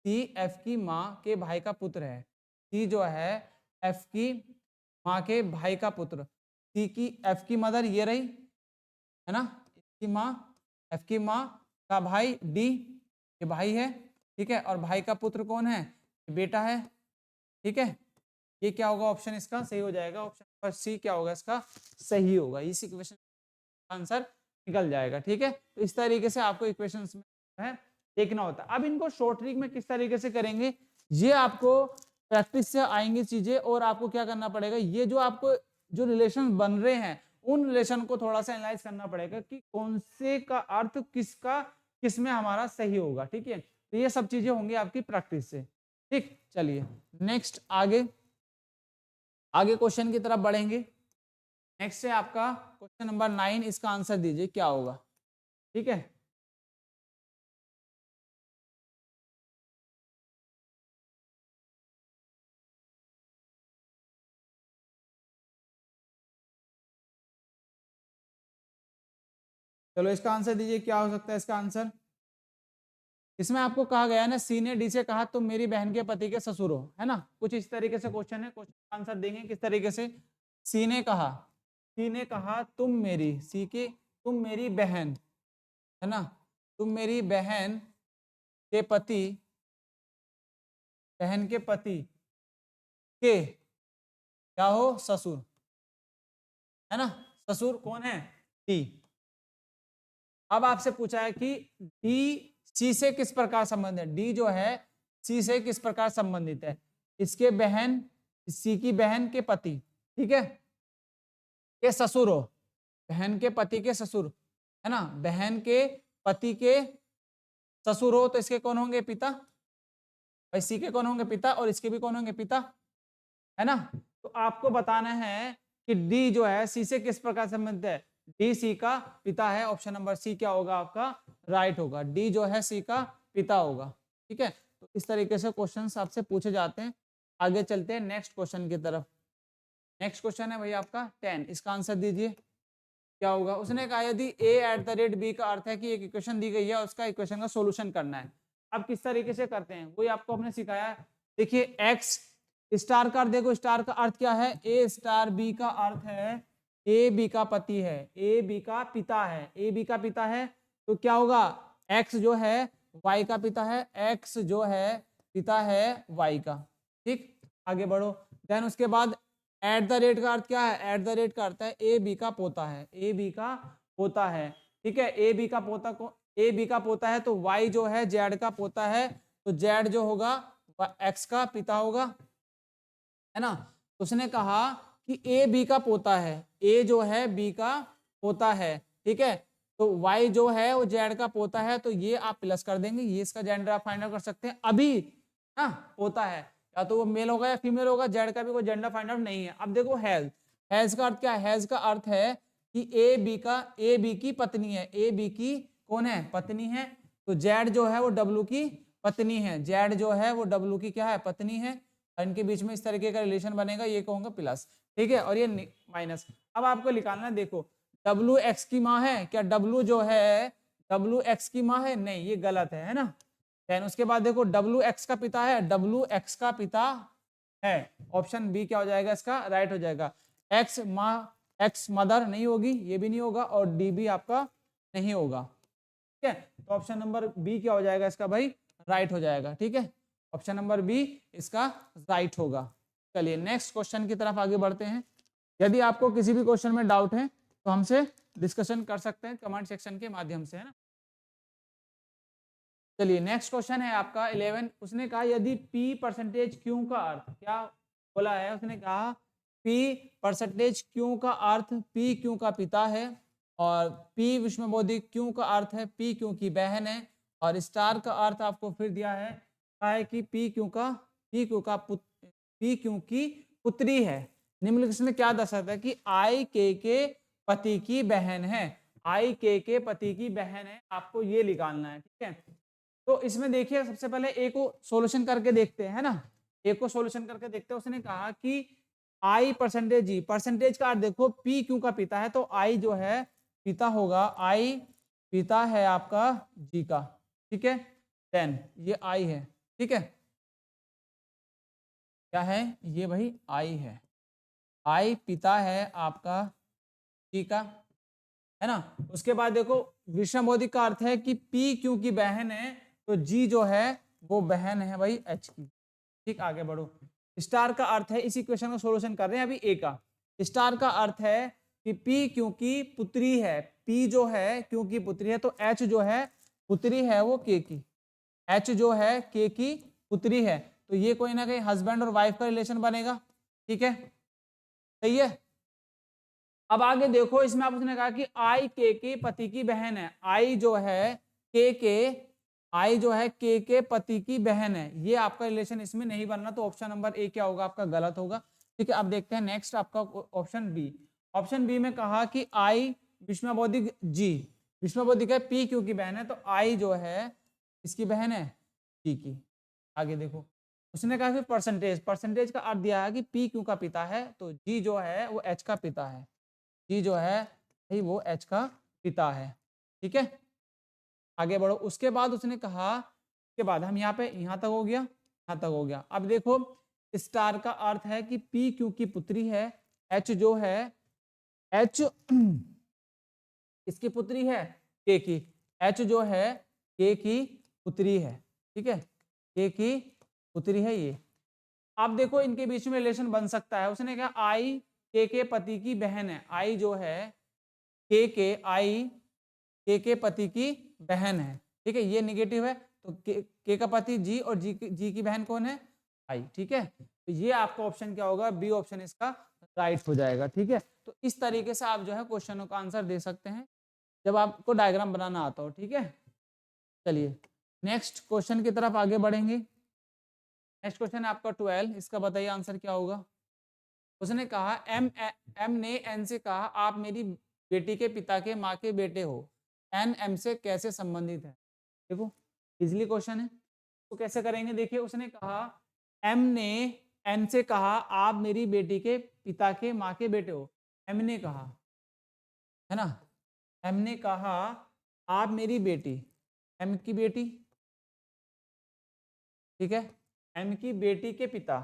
सी एफ की माँ के भाई का पुत्र है, सी जो है एफ की माँ के भाई का पुत्र, सी की एफ की मदर ये रही है ना, इसकी माँ एफ की माँ का भाई डी, ये भाई है। ठीक है, और भाई का पुत्र कौन है, बेटा है। ठीक है, ये क्या होगा, ऑप्शन इसका सही हो जाएगा, ऑप्शन नंबर सी क्या होगा इसका सही होगा, इस इक्वेशन का आंसर निकल जाएगा। ठीक है, तो इस तरीके से आपको इक्वेशंस में है देखना होता है। अब इनको शॉर्ट ट्रिक में किस तरीके से करेंगे, ये आपको प्रैक्टिस से आएंगी चीजें, और आपको क्या करना पड़ेगा, ये जो आपको जो रिलेशन बन रहे हैं उन रिलेशन को थोड़ा सा एनालाइज करना पड़ेगा कि कौन से का अर्थ किसका किस में हमारा सही होगा। ठीक है, तो ये सब चीजें होंगी आपकी प्रैक्टिस से। ठीक, चलिए नेक्स्ट आगे क्वेश्चन की तरफ बढ़ेंगे। नेक्स्ट है आपका क्वेश्चन नंबर 9, इसका आंसर दीजिए क्या होगा। ठीक है, चलो इसका आंसर दीजिए, क्या हो सकता है इसका आंसर। इसमें आपको कहा गया है ना, सी ने डी से कहा तुम मेरी बहन के पति के ससुर हो, है ना, कुछ इस तरीके से क्वेश्चन है। क्वेश्चन आंसर देंगे किस तरीके से, सी ने कहा तुम मेरी बहन, है ना, तुम मेरी बहन के पति के क्या हो, ससुर, है ना, ससुर कौन है, डी। अब आपसे पूछा है कि डी सी से किस प्रकार संबंधित है, डी जो है सी से किस प्रकार संबंधित है, इसके बहन, सी की बहन के पति, ठीक है, के ससुर हो, बहन के पति के ससुर, है ना, बहन के पति के ससुर हो, तो इसके कौन होंगे, पिता, भाई सी के कौन होंगे, पिता, और इसके भी कौन होंगे, पिता, है ना। तो आपको बताना है कि डी जो है सी से किस प्रकार संबंधित है, डी सी का पिता है, ऑप्शन नंबर सी क्या होगा आपका राइट होगा, डी जो है सी का पिता होगा। ठीक है, तो इस तरीके से क्वेश्चंस आपसे पूछे जाते हैं। आगे चलते हैं नेक्स्ट क्वेश्चन की तरफ। नेक्स्ट क्वेश्चन है भाई आपका 10, इसका आंसर दीजिए क्या होगा। उसने कहा यदि a@b का अर्थ है कि एक इक्वेशन दी गई है, उसका इक्वेशन का सोल्यूशन करना है। अब किस तरीके से करते हैं वही आपको हमने सिखाया है। देखिए एक्स स्टार का अर्थ, देखो स्टार का अर्थ क्या है, ए स्टार बी का अर्थ है ए बी का पति है, ए बी का पिता है, ए बी का पिता है, तो क्या होगा, एक्स जो है वाई का पिता है, एक्स जो है पिता है वाई का। ठीक, आगे बढ़ो। देन उसके बाद एट द रेट का अर्थ क्या है, एट द रेट का अर्थ है ए बी का पोता है, ए बी का पोता है। ठीक है, ए बी का पोता को ए बी का पोता है, तो वाई जो है जेड का पोता है, तो जेड जो होगा एक्स का पिता होगा, है ना। उसने कहा कि ए बी का पोता है, ए जो है बी का पोता है, ठीक है, तो y जो है वो z का पोता है, तो ये आप प्लस कर देंगे, ये इसका जेंडर आप फाइंड आउट कर सकते हैं अभी, हाँ पोता है, या तो वो मेल होगा या फीमेल होगा, जेड का भी कोई जेंडर फाइंड आउट नहीं है। अब देखो हैज का अर्थ क्या है, हैज का अर्थ है कि ए बी की पत्नी है, ए बी की कौन है, पत्नी है, तो जेड जो है वो डब्लू की पत्नी है, जेड जो है वो डब्लू की क्या है, पत्नी है, और इनके बीच में इस तरीके का रिलेशन बनेगा, ये कहूंगा प्लस, ठीक है, और ये माइनस। अब आपको निकालना है, देखो डब्लू एक्स की माँ है क्या, डब्लू जो है डब्लू एक्स की माँ है, नहीं ये गलत है ना। देन उसके बाद देखो डब्लू एक्स का पिता है, डब्लू एक्स का पिता है, ऑप्शन बी क्या हो जाएगा इसका राइट हो जाएगा। एक्स माँ एक्स मदर नहीं होगी, ये भी नहीं होगा, और डी भी आपका नहीं होगा, ठीक है, तो ऑप्शन नंबर बी क्या हो जाएगा इसका भाई राइट हो जाएगा। ठीक है, ऑप्शन नंबर बी इसका राइट होगा। चलिए नेक्स्ट क्वेश्चन की तरफ आगे बढ़ते हैं। यदि आपको किसी भी क्वेश्चन में डाउट है तो हमसे डिस्कशन कर सकते हैं कमेंट सेक्शन के माध्यम से, है ना। चलिए नेक्स्ट क्वेश्चन है आपका 11। उसने कहा यदि p परसेंटेज q का अर्थ क्या बोला है, उसने कहा p परसेंटेज q का अर्थ p q का पिता है, और p विषमबोधिक q का अर्थ है p q की बहन है, और स्टार का अर्थ आपको फिर दिया है कि p q की पुत्री है। निम्नलिखित में क्या दर्शाता है कि आई के पति की बहन है, आई के पति की बहन है, आपको ये निकालना है, ठीक है। तो इसमें देखिए सबसे पहले ए को सॉल्यूशन करके देखते हैं, है ना। ए को सॉल्यूशन करके देखते हैं। उसने कहा कि आई परसेंटेज जी, परसेंटेज का अर्थ देखो पी क्यू का पिता है, तो आई जो है पिता होगा, आई पिता है आपका जी का, ठीक है। 10 ये आई है, ठीक है। क्या है ये भाई आई है, आई पिता है आपका जी का, है ना। उसके बाद देखो विषमबोधिक का अर्थ है कि पी क्यू की बहन है, तो जी जो है वो बहन है भाई एच की, ठीक। आगे बढ़ो। स्टार का अर्थ है, इसी क्वेश्चन का सॉल्यूशन कर रहे हैं अभी ए का। स्टार का अर्थ है कि पी क्यू की पुत्री है, पी जो है क्यू की पुत्री है, तो एच जो है पुत्री है वो के की, एच जो है के की पुत्री है, तो ये कोई ना कहीं हस्बैंड और वाइफ का रिलेशन बनेगा, ठीक है, सही है। अब आगे देखो, इसमें आप उसने कहा कि आई के पति की बहन है, आई जो है आई जो है के पति की बहन है, ये आपका रिलेशन इसमें नहीं बनना, तो ऑप्शन नंबर ए क्या होगा आपका गलत होगा, ठीक है। अब देखते हैं नेक्स्ट आपका ऑप्शन बी। ऑप्शन बी में कहा कि आई विषमबोधिक जी, विषमबोधिक है पी क्यू की बहन है, तो आई जो है इसकी बहन है जी की। आगे देखो उसने कहा कि परसेंटेज, परसेंटेज का अर्थ दिया है कि पी क्यू का पिता है, तो जी जो है वो एच का पिता है, जी जो है भाई वो एच का पिता है, ठीक है। आगे बढ़ो। उसके बाद उसने कहा, के बाद हम यहाँ पे यहाँ तक हो गया, यहाँ तक हो गया। अब देखो स्टार का अर्थ है कि पी क्यू की पुत्री है, एच जो है एच इसकी पुत्री है के की, एच जो है के की पुत्री है, ठीक है, के की पुत्री है ये। आप देखो इनके बीच में रिलेशन बन सकता है। उसने कहा आई के पति की बहन है, आई जो है आई के पति की बहन है, ठीक है, ये निगेटिव है, तो के का पति जी और जी की बहन कौन है आई, ठीक है। तो ये आपका ऑप्शन क्या होगा, बी ऑप्शन इसका राइट हो जाएगा, ठीक है। तो इस तरीके से आप जो है क्वेश्चनों का आंसर दे सकते हैं जब आपको डायग्राम बनाना आता हो, ठीक है। चलिए नेक्स्ट क्वेश्चन की तरफ आगे बढ़ेंगे। नेक्स्ट क्वेश्चन है आपका 12, इसका बताइए आंसर क्या होगा। उसने कहा एम ने एन से कहा आप मेरी बेटी के पिता के माँ के बेटे हो, एन एम से कैसे संबंधित है। देखो इजली क्वेश्चन है, तो कैसे करेंगे, देखिए उसने कहा एम ने एन से कहा आप मेरी बेटी के पिता के माँ के बेटे हो, एम ने कहा, है ना, एम ने कहा आप मेरी बेटी, एम की बेटी, ठीक है, एम की बेटी के पिता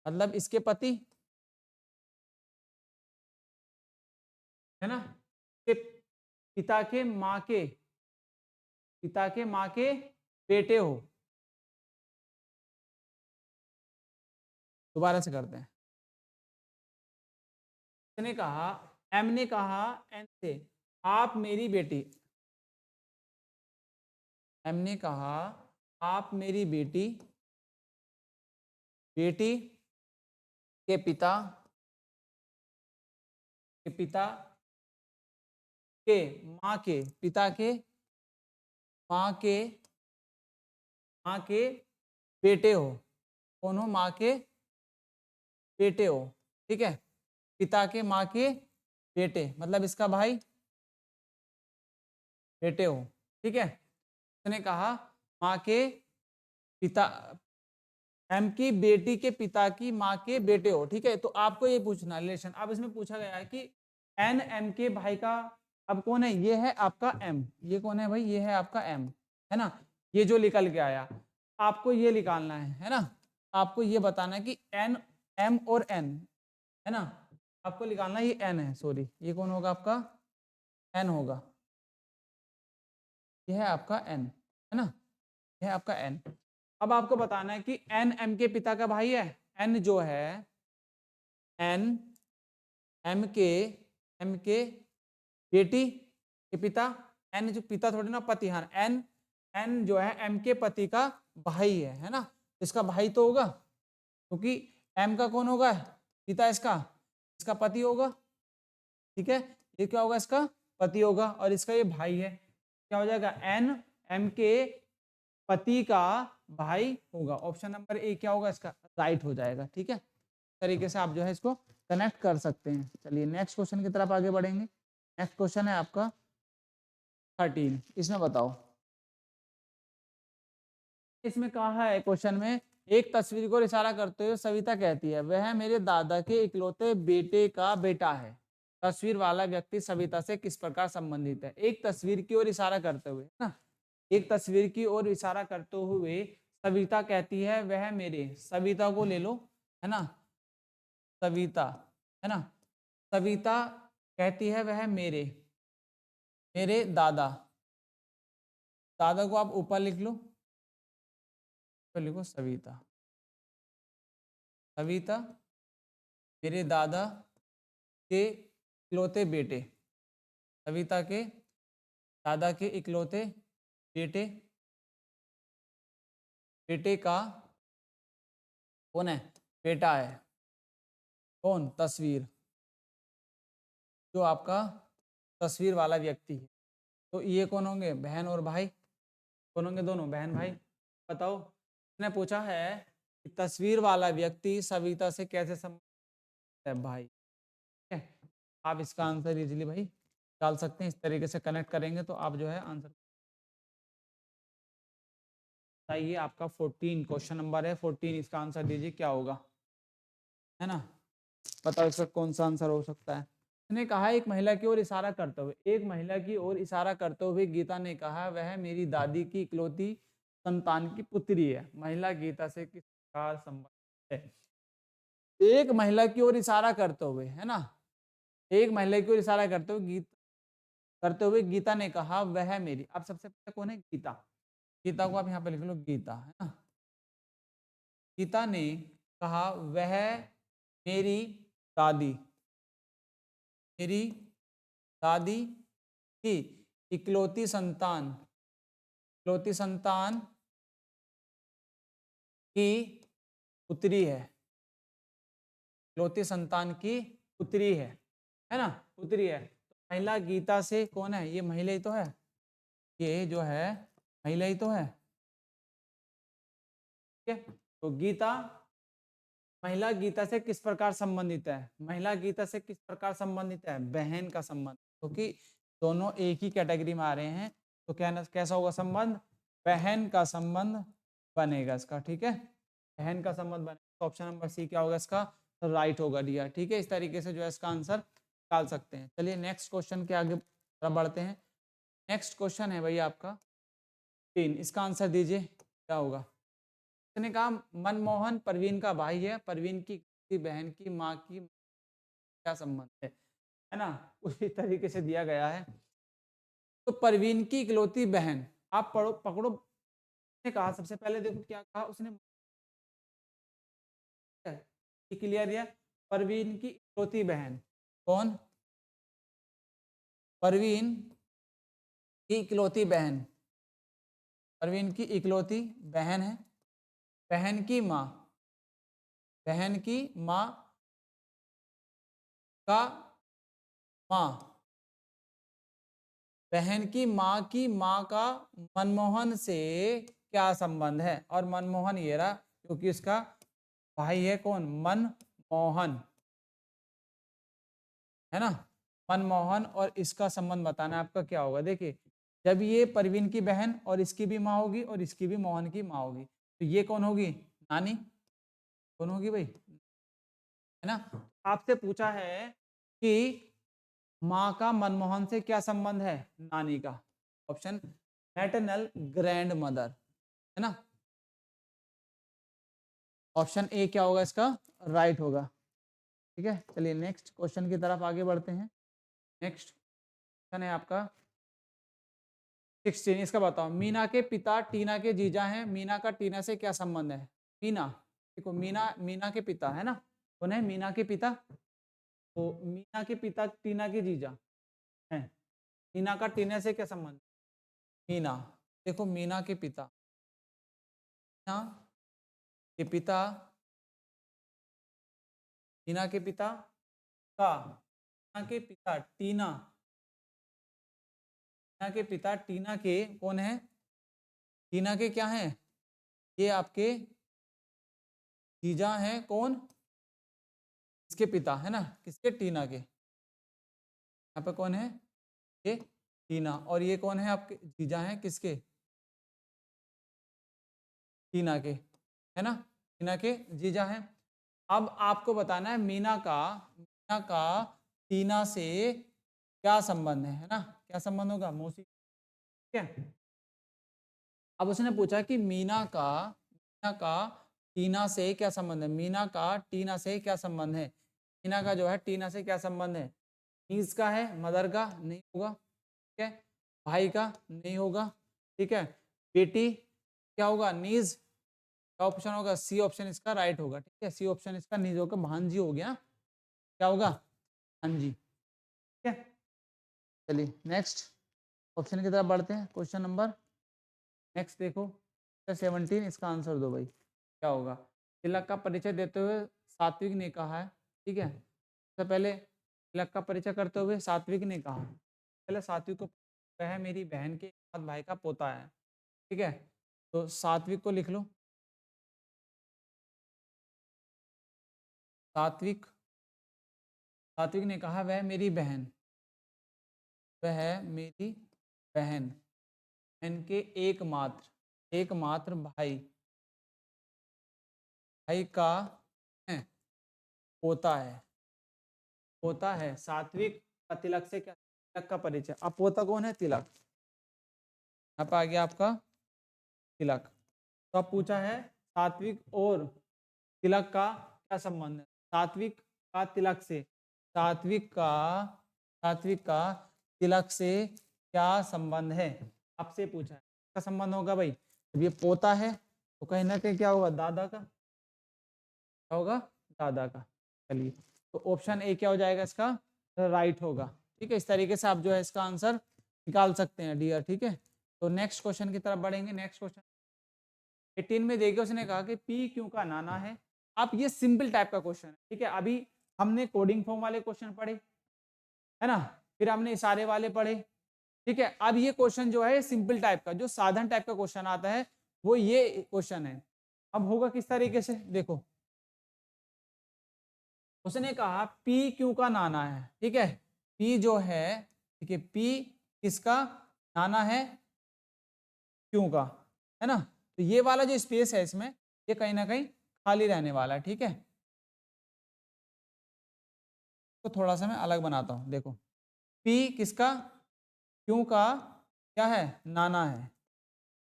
मतलब इसके पति, है ना, के पिता के माँ के, पिता के माँ के बेटे हो। दोबारा से करते हैं। उसने कहा एम ने कहा एन से आप मेरी बेटी, एम ने कहा आप मेरी बेटी, बेटी के पिता के पिता के माँ के, पिता के माँ के, माँ के बेटे हो, कौन हो, माँ के बेटे हो, ठीक है, पिता के माँ के बेटे मतलब इसका भाई बेटे हो, ठीक है। उसने कहा माँ के पिता, एम की बेटी के पिता की माँ के बेटे हो, ठीक है। तो आपको ये पूछना रिलेशन, अब इसमें पूछा गया है कि एन एम के भाई का, अब कौन है, ये है आपका एम, ये कौन है भाई, ये है आपका एम, है ना, ये जो निकल के आया, आपको ये निकालना है ना, आपको ये बताना है कि एन एम और एन, है ना, आपको निकालना ये एन है, सॉरी ये कौन होगा आपका एन होगा, ये है आपका एन, है ना, यह है आपका एन। अब आपको बताना है कि एन एम के पिता का भाई है, एन जो है एन एम के बेटी के पिता, एन जो पिता थोड़ी ना पति, हाँ एन, एन जो है एम के पति का भाई है ना, इसका भाई तो होगा क्योंकि एम का कौन होगा, पिता, इसका इसका पति होगा, ठीक है, ये क्या होगा, इसका पति होगा और इसका ये भाई है, क्या हो जाएगा, एन एम के पति का भाई होगा। ऑप्शन नंबर ए क्या होगा इसका, राइट हो जाएगा। ठीक है, इस तरीके से आप जो है इसको कनेक्ट कर सकते हैं। चलिए नेक्स्ट क्वेश्चन की तरफ आगे बढ़ेंगे। नेक्स्ट क्वेश्चन है आपका 13, इसमें बताओ, इसमें कहा है क्वेश्चन में, एक तस्वीर को इशारा करते हुए सविता कहती है वह मेरे दादा के इकलौते बेटे का बेटा है। तस्वीर वाला व्यक्ति सविता से किस प्रकार संबंधित है। एक तस्वीर की ओर इशारा करते हुए ना, एक तस्वीर की ओर इशारा करते हुए सविता कहती है वह मेरे, सविता को ले लो है ना, सविता है ना, सविता कहती है वह मेरे, मेरे दादा, दादा को आप ऊपर लिख लो, ऊपर लिखो सविता, सविता मेरे दादा के इकलौते बेटे, सविता के दादा के इकलौते बेटे, बेटे का कौन है, बेटा है, कौन, तस्वीर, जो आपका तस्वीर वाला व्यक्ति है। तो ये कौन होंगे, बहन और भाई, कौन होंगे, दोनों बहन भाई। बताओ, मैंने पूछा है कि तस्वीर वाला व्यक्ति सविता से कैसे संबंधित है, भाई। ठीक है, आप इसका आंसर इजीली भाई डाल सकते हैं, इस तरीके से कनेक्ट करेंगे तो आप जो है आंसर बताइए। आपका 14 क्वेश्चन नंबर है 14, इसका आंसर दीजिए क्या होगा, है ना, बताओ इसका कौन सा आंसर हो सकता है। उसने कहा एक महिला की ओर इशारा करते हुए, एक महिला की ओर इशारा करते हुए गीता ने कहा वह मेरी दादी की इकलौती संतान की पुत्री है। महिला गीता से किस प्रकार संबंधित है। एक महिला की ओर इशारा करते हुए, है ना, एक महिला की ओर इशारा करते हुए गीता ने कहा वह मेरी, अब सबसे पहले कौन है, गीता, गीता को आप यहाँ पे लिख लो, गीता है ना, गीता ने कहा वह मेरी दादी, मेरी दादी की इकलौती संतान, इकलौती संतान की पुत्री है, इकलौती संतान की पुत्री है ना, पुत्री है। तो महिला गीता से कौन है, ये महिला ही तो है, ये जो है महिला ही तो है। ठीक है, तो गीता, महिला गीता से किस प्रकार संबंधित है, महिला गीता से किस प्रकार संबंधित है, बहन का संबंध, क्योंकि दोनों एक ही कैटेगरी में आ रहे हैं, तो क्या कैसा होगा संबंध, बहन का संबंध बनेगा इसका। ठीक है, बहन का संबंध बनेगा, तो ऑप्शन नंबर सी क्या होगा इसका, राइट होगा दिया। ठीक है, इस तरीके से जो है इसका आंसर निकाल सकते हैं। चलिए नेक्स्ट क्वेश्चन के आगे बढ़ते हैं। नेक्स्ट क्वेश्चन है भाई आपका 3, इसका आंसर दीजिए क्या होगा। उसने कहा मनमोहन परवीन का भाई है, परवीन की बहन की माँ की क्या संबंध है ना, उसी तरीके से दिया गया है। तो परवीन की इकलौती बहन, आप पढ़ो पकड़ो, ने कहा सबसे पहले देखो क्या कहा उसने, क्लियर दिया, परवीन की इकलौती बहन, कौन, परवीन की इकलौती बहन, परवीन की इकलौती बहन है, बहन की माँ, बहन की माँ का माँ, बहन की माँ का मनमोहन से क्या संबंध है। और मनमोहन ये रहा, क्योंकि उसका भाई है कौन, मनमोहन, है ना, मनमोहन, और इसका संबंध बताना आपका क्या होगा। देखिए जब ये परवीन की बहन और इसकी भी माँ होगी और इसकी भी मोहन की माँ होगी, तो ये कौन होगी, नानी, कौन होगी भाई, है ना। आपसे पूछा है कि माँ का मनमोहन से क्या संबंध है, नानी का, ऑप्शन मैटरनल ग्रैंड मदर, है ना, ऑप्शन ए क्या होगा इसका, राइट होगा। ठीक है, चलिए नेक्स्ट क्वेश्चन की तरफ आगे बढ़ते हैं। नेक्स्ट क्वेश्चन है आपका 16, इसका बताओ, मीना के पिता टीना के जीजा हैं, मीना का टीना से क्या संबंध है। मीना, देखो मीना, मीना के पिता है ना, कौन है, मीना के पिता, तो मीना के पिता टीना के जीजा हैं। मीना का टीना से क्या संबंध? मीना, देखो मीना के पिता, मीना के पिता, मीना के पिता का, मीना के पिता टीना, टीना के पिता टीना के कौन है? टीना के क्या हैं? ये आपके जीजा हैं। कौन? इसके पिता है ना, किसके? टीना के। यहाँ पे कौन है? ये टीना। और ये कौन है? आपके जीजा हैं किसके? टीना के, है ना, टीना के जीजा हैं। अब आपको बताना है मीना का टीना से क्या संबंध है ना? क्या संबंध होगा? मौसी, ठीक है। अब उसने पूछा कि मीना का टीना से क्या संबंध है? मीना का टीना से क्या संबंध है? मीना का जो है टीना से क्या संबंध है? नीज का है, मदर का नहीं होगा, ठीक है, भाई का नहीं होगा, ठीक है, बेटी क्या होगा? नीज का ऑप्शन होगा सी ऑप्शन इसका राइट होगा, ठीक है, सी ऑप्शन इसका नीज होगा, भांजी हो गया, क्या होगा? भांजी, ठीक है। चलिए नेक्स्ट ऑप्शन की तरफ बढ़ते हैं। क्वेश्चन नंबर नेक्स्ट देखो 17, इसका आंसर दो भाई, क्या होगा? तिलक का परिचय देते हुए सात्विक ने कहा है, ठीक है, सबसे पहले तिलक का परिचय करते हुए सात्विक ने कहा, पहले सात्विक को, वह मेरी बहन के एकमात्र भाई का पोता है, ठीक है, तो सात्विक को लिख लो। सात्विक, सात्विक ने कहा वह मेरी बहन, वह मेरी बहन, बहन के एकमात्र भाई, भाई का है, पोता है, पोता है। सात्विक का तिलक से क्या? तिलक का परिचय। अब पोता कौन है? तिलक। यहाँ पे आ गया आपका तिलक। तो अब पूछा है सात्विक और तिलक का क्या संबंध है? सात्विक का तिलक से, सात्विक का तिलक से क्या संबंध है? आपसे पूछा है, क्या संबंध होगा भाई? जब ये पोता है तो कहीं ना कहीं क्या होगा? दादा का, क्या होगा? दादा का। चलिए, तो ऑप्शन ए क्या हो जाएगा इसका? राइट होगा, ठीक है। इस तरीके से आप जो है इसका आंसर निकाल सकते हैं डियर, ठीक है। तो नेक्स्ट क्वेश्चन की तरफ बढ़ेंगे। नेक्स्ट क्वेश्चन 18 में देखिए, उसने कहा कि पी क्यू का नाना है। आप ये सिंपल टाइप का क्वेश्चन है, ठीक है। अभी हमने कोडिंग फॉर्म वाले क्वेश्चन पढ़े, है ना, फिर हमने इशारे वाले पढ़े, ठीक है। अब ये क्वेश्चन जो है सिंपल टाइप का, जो साधारण टाइप का क्वेश्चन आता है वो ये क्वेश्चन है। अब होगा किस तरीके से, देखो, उसने कहा पी क्यू का नाना है, ठीक है, पी जो है, ठीक है, पी किसका नाना है? क्यू का, है ना। तो ये वाला जो स्पेस है इसमें, ये कहीं ना कहीं खाली रहने वाला है, ठीक है। तो थोड़ा सा मैं अलग बनाता हूं, देखो, पी किसका? क्यू का क्या है? नाना है।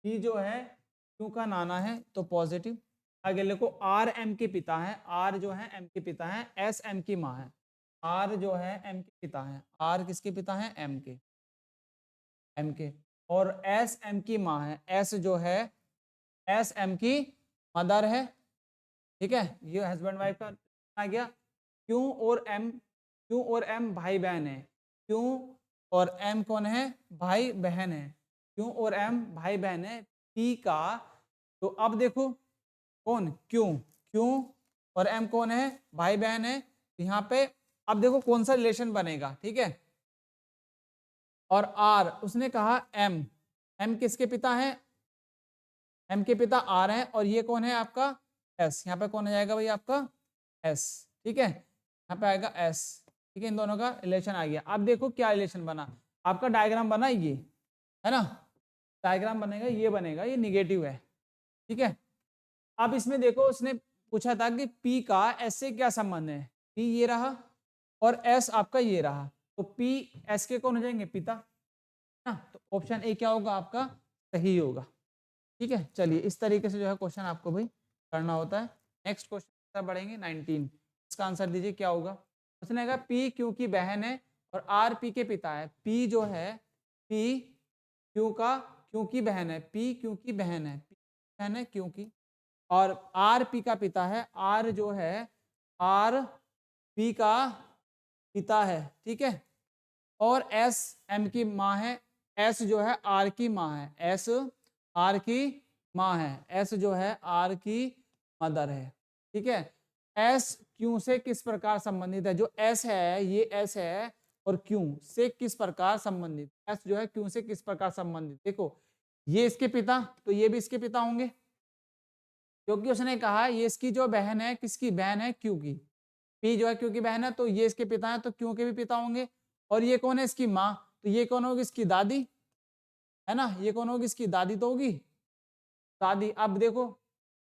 पी जो है क्यू का नाना है, तो पॉजिटिव। आगे लिखो आर एम के पिता है, आर जो है एम के पिता है, एस एम की माँ है। आर जो है एम के पिता है, आर किसके पिता है? एम के, एम के। और एस एम की माँ है, एस जो है एस एम की मदर है, ठीक है, ये हस्बैंड वाइफ का आ गया। क्यू और एम, क्यू और एम भाई बहन है, क्यू और एम कौन है? भाई बहन है, क्यू और एम भाई बहन है पी का। तो अब देखो कौन? क्यू, क्यू और एम कौन है? भाई बहन है। यहाँ पे अब देखो कौन सा रिलेशन बनेगा, ठीक है। और आर, उसने कहा एम, एम किसके पिता है? एम के पिता आर है, और ये कौन है आपका? एस। यहाँ पे कौन आ जाएगा भाई? आपका एस, ठीक है, यहाँ पे आएगा एस, ठीक है। इन दोनों का रिलेशन आ गया। अब देखो क्या रिलेशन बना, आपका डायग्राम बना ये, है ना, डायग्राम बनेगा, ये बनेगा, ये निगेटिव है, ठीक है। अब इसमें देखो उसने पूछा था कि P का S से क्या संबंध है? P ये रहा और S आपका ये रहा, तो P S के कौन हो जाएंगे? पिता, ना। तो ऑप्शन ए क्या होगा आपका? सही होगा, ठीक है। चलिए, इस तरीके से जो है क्वेश्चन आपको भाई करना होता है। नेक्स्ट क्वेश्चन बढ़ेंगे 19, इसका आंसर दीजिए क्या होगा? उसने कहा P क्यू की बहन है और R P के पिता है। P जो है, P क्यू का, क्यू की बहन है, P क्यू की बहन है, P बहन है क्यू की, और आर पी का पिता है। आर जो है, आर पी का पिता है, ठीक है, और एस एम की माँ है, एस जो है आर की माँ है, एस आर की माँ है, एस जो है आर की मदर है, ठीक है। एस क्यू से किस प्रकार संबंधित है? जो एस है, ये एस है, और क्यू से किस प्रकार संबंधित? एस जो है क्यू से किस प्रकार संबंधित? देखो, ये इसके पिता, तो ये भी इसके पिता होंगे, क्योंकि उसने कहा ये इसकी जो बहन है, किसकी बहन है? क्यू की। पी जो है क्यू की बहन है, तो ये इसके पिता है, तो क्यू के भी पिता होंगे। और ये कौन है? इसकी माँ, तो ये कौन होगी? इसकी दादी, है ना। ये कौन होगी? इसकी दादी तो होगी, दादी। अब देखो,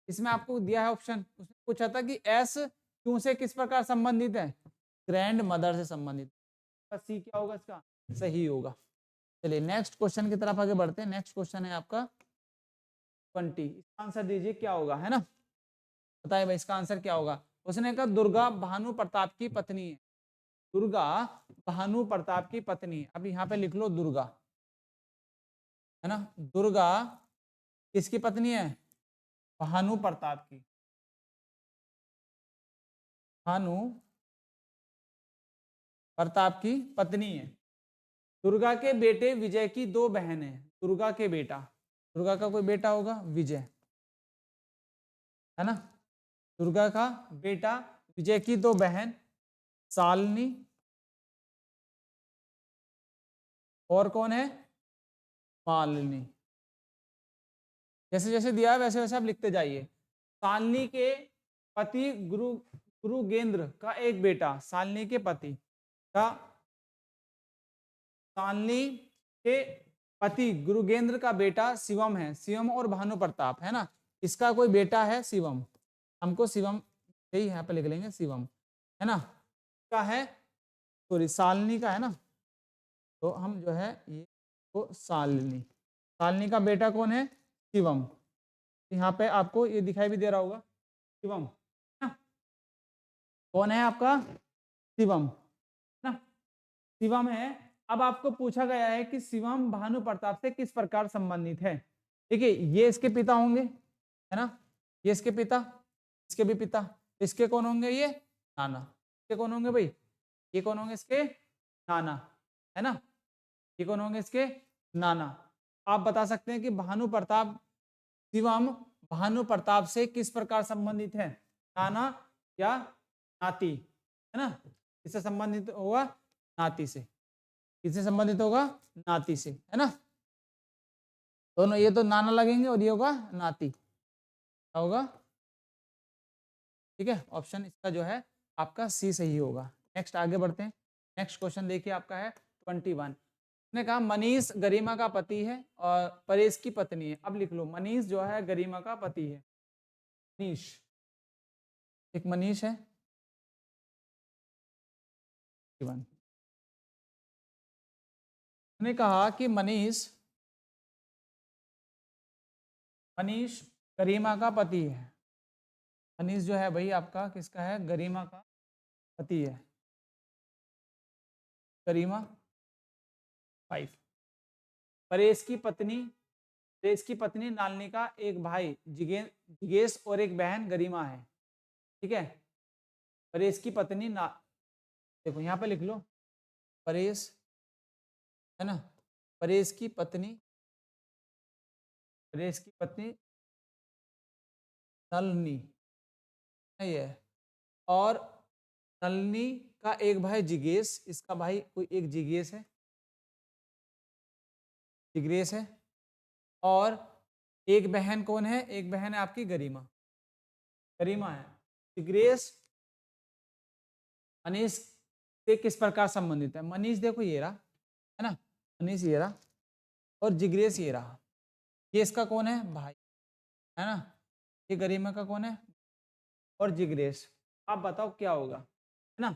इसमें आपको दिया है ऑप्शन, उसने पूछा था कि एस क्यू से किस प्रकार संबंधित है? ग्रैंड मदर से संबंधित। सी क्या होगा इसका? सही होगा। चलिए नेक्स्ट क्वेश्चन की तरफ आगे बढ़ते हैं। नेक्स्ट क्वेश्चन है आपका 20। इसका आंसर दीजिए क्या होगा, है ना। बताइए भाई इसका आंसर क्या होगा। उसने कहा दुर्गा भानु प्रताप की पत्नी है। दुर्गा भानु प्रताप की पत्नी है। अब यहाँ पे लिख लो दुर्गा, है ना। दुर्गा किसकी पत्नी है? भानु प्रताप की। भानु प्रताप की पत्नी है। दुर्गा के बेटे विजय की दो बहन है। दुर्गा के बेटा, दुर्गा का कोई बेटा होगा विजय, है ना। दुर्गा का बेटा विजय की दो बहन शालिनी, और कौन है? मालिनी। जैसे जैसे दिया है वैसे वैसे आप लिखते जाइए। शालिनी के पति गुरुगेंद्र का एक बेटा, शालिनी के पति का, शालिनी के पति गुरुगेंद्र का बेटा शिवम है। शिवम और भानु प्रताप, है ना। इसका कोई बेटा है शिवम, हमको शिवम यही यहाँ पे लिख लेंगे शिवम, है ना। का है, सॉरी शालिनी का है ना, तो हम जो है ये तो शालिनी, शालिनी का बेटा कौन है? शिवम। यहाँ पे आपको ये दिखाई भी दे रहा होगा शिवम, है ना। कौन है आपका? शिवम, है ना। शिवम है। अब आपको पूछा गया है कि शिवम भानु प्रताप से किस प्रकार संबंधित है। देखिए ये इसके पिता होंगे, है ना। ये इसके पिता, इसके भी पिता, इसके कौन होंगे? ये नाना। इसके कौन होंगे भाई? ये कौन होंगे? इसके नाना, है ना। ये कौन होंगे? इसके नाना। आप बता सकते हैं कि भानु प्रताप, शिवम भानु प्रताप से किस प्रकार संबंधित है? नाना या नाती, है ना। किससे संबंधित होगा? नाती से। किससे संबंधित होगा? नाती से, है ना। दोनों ये तो नाना लगेंगे और ये होगा नाती, क्या होगा? ठीक है, ऑप्शन इसका जो है आपका सी सही होगा। नेक्स्ट आगे बढ़ते हैं। नेक्स्ट क्वेश्चन देखिए आपका है 21। ने कहा मनीष गरिमा का पति है और परेश की पत्नी है। अब लिख लो, मनीष जो है गरिमा का पति है। मनीष, एक मनीष है। ने कहा कि मनीष, मनीष गरिमा का पति है। मनीष जो है भाई आपका किसका है? गरिमा का पति है। गरिमा 5। परेश की पत्नी, परेश की पत्नी नालनी का एक भाई जिगेश और एक बहन गरिमा है, ठीक है। परेश की पत्नी ना, देखो यहाँ पे लिख लो परेश, है ना। परेश की पत्नी, परेश की पत्नी नलनी है ये, और नलनी का एक भाई जिगेश, इसका भाई कोई एक जिगेश है, जिग्रेश है। और एक बहन कौन है? एक बहन है आपकी गरिमा, गरिमा है। जिग्रेश मनीष से किस प्रकार संबंधित है? मनीष देखो ये रहा, है ना। मनीष ये रहा और जिग्रेश ये रहा। ये इसका कौन है? भाई, है ना। ये गरिमा का कौन है? और जिग्रेश। आप बताओ क्या होगा, है ना।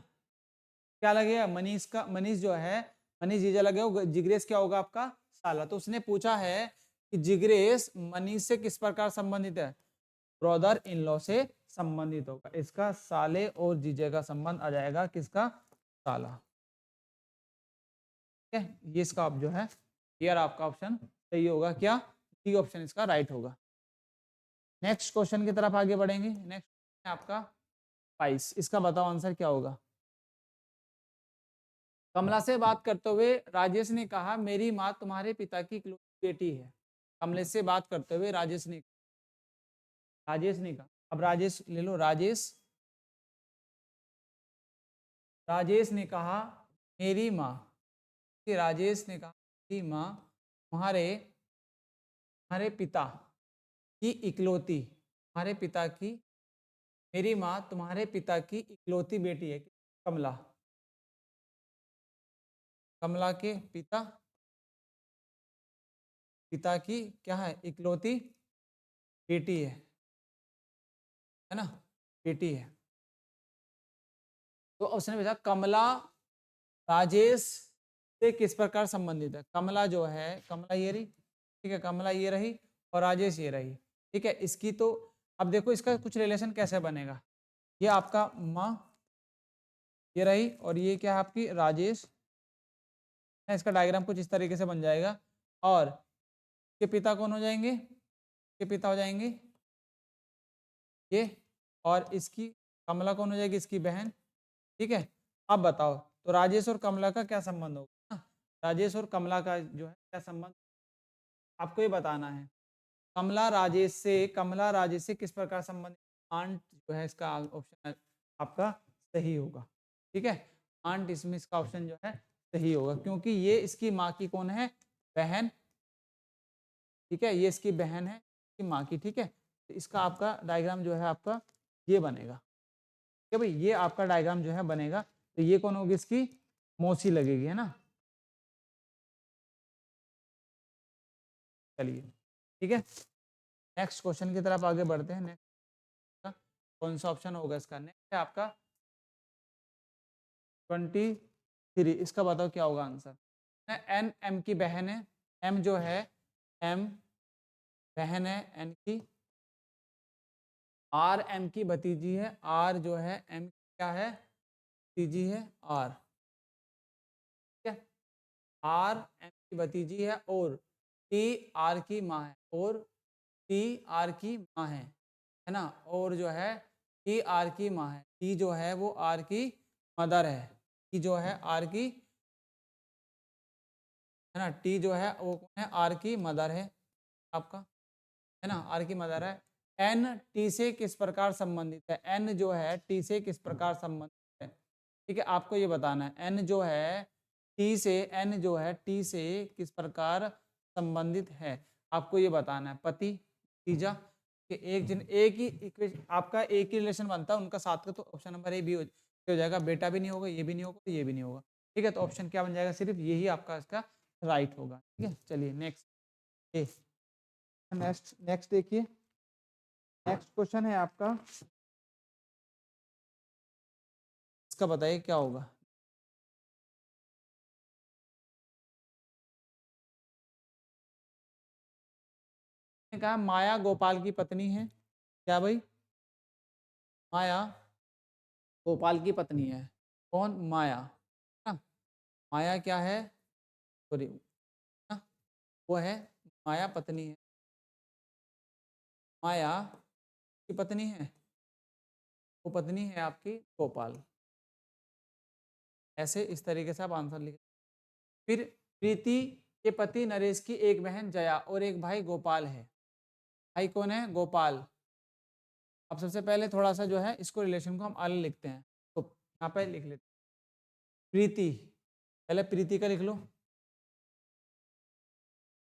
क्या लगेगा? मनीष का, मनीष जो है, मनीष जीजा लगे हो, जिग्रेश क्या होगा आपका? साला। तो उसने पूछा है कि जिग्रेश मनीष से किस प्रकार संबंधित है? ब्रदर इन लॉ से संबंधित होगा। इसका साले और जीजे का संबंध आ जाएगा किसका? साला, ठीक है। ये इसका आप जो है यार आपका ऑप्शन सही होगा, क्या? डी ऑप्शन इसका राइट होगा। नेक्स्ट क्वेश्चन की तरफ आगे बढ़ेंगे। नेक्स्ट आपका 22। इसका बताओ आंसर क्या होगा। कमला से बात करते हुए राजेश ने कहा मेरी माँ तुम्हारे पिता की इकलौती बेटी है। कमलेश से बात करते हुए राजेश ने कहा, अब राजेश ले लो, राजेश ने कहा मेरी माँ, राजेश ने कहा मेरी माँ तुम्हारे तुम्हारे पिता की इकलौती, तुम्हारे पिता की, मेरी माँ तुम्हारे पिता की इकलौती बेटी है। कमला, कमला के पिता की क्या है, इकलौती बेटी है ना, बेटी है। तो उसने पूछा कमला राजेश से किस प्रकार संबंधित है। कमला जो है, कमला ये रही, ठीक है, कमला ये रही और राजेश ये रही, ठीक है। इसकी तो अब देखो इसका कुछ रिलेशन कैसे बनेगा। ये आपका माँ ये रही और ये क्या है आपकी राजेश, इसका डायग्राम कुछ इस तरीके से बन जाएगा। और के पिता कौन हो जाएंगे, के पिता हो जाएंगे ये, और इसकी कमला कौन हो जाएगी, इसकी बहन, ठीक है। अब बताओ तो राजेश और कमला का क्या संबंध होगा, राजेश और कमला का जो है क्या संबंध, आपको ये बताना है। कमला राजेश से किस प्रकार संबंधित, आंट जो है इसका ऑप्शन आपका सही होगा, ठीक है। आंट इसमें इसका ऑप्शन जो है सही होगा, क्योंकि ये इसकी माँ की कौन है, बहन, ठीक है, ये इसकी बहन है, इसकी माँ की, ठीक है। तो इसका आपका डायग्राम जो है आपका ये बनेगा, ठीक है भाई, ये आपका डायग्राम जो है बनेगा। तो ये कौन होगी, इसकी मौसी लगेगी, है ना। चलिए ठीक है, नेक्स्ट क्वेश्चन की तरफ आगे बढ़ते हैं। नेक्स्ट कौन सा ऑप्शन होगा इसका, नेक्स्ट है आपका 23। इसका बताओ क्या होगा आंसर। एन एम की बहन है, एम जो है एम बहन है एन की, आर एम की भतीजी है, आर जो है एम क्या है, भतीजी है आर, ठीक है। आर एम की भतीजी है और टी आर की माँ है, और टी आर की माँ है ना। और जो है टी आर की माँ है, टी जो है वो आर की मदर है, टी जो है आर की, है ना, टी जो है वो कौन है, आर की मदर है आपका, है ना, आर की मदर है। एन टी से किस प्रकार संबंधित है, एन जो है टी से किस प्रकार संबंधित है, ठीक है, आपको ये बताना है। एन जो है टी से, एन जो है टी से किस प्रकार संबंधित है, आपको ये बताना है। पति तीजा कि एक ही आपका एक ही रिलेशन बनता है उनका साथ का, तो ऑप्शन नंबर ए भी हो जाएगा। बेटा भी नहीं होगा, ये भी नहीं होगा, ये भी नहीं होगा, ठीक है। तो ऑप्शन क्या बन जाएगा, सिर्फ यही आपका इसका राइट होगा, ठीक है। चलिए नेक्स्ट ए, नेक्स्ट देखिए, नेक्स्ट क्वेश्चन है आपका, इसका बताइए क्या होगा। कहा माया गोपाल की पत्नी है, क्या भाई, माया गोपाल की पत्नी है, कौन, माया, है ना? माया क्या है, सॉरी, वो है माया पत्नी है, माया की पत्नी है, वो पत्नी है आपकी गोपाल। ऐसे इस तरीके से आप आंसर लिख। फिर प्रीति के पति नरेश की एक बहन जया और एक भाई गोपाल है, भाई कौन है, गोपाल। अब सबसे पहले थोड़ा सा जो है इसको रिलेशन को हम अलग लिखते हैं, तो यहाँ पे लिख लेते हैं प्रीति, पहले प्रीति का लिख लो,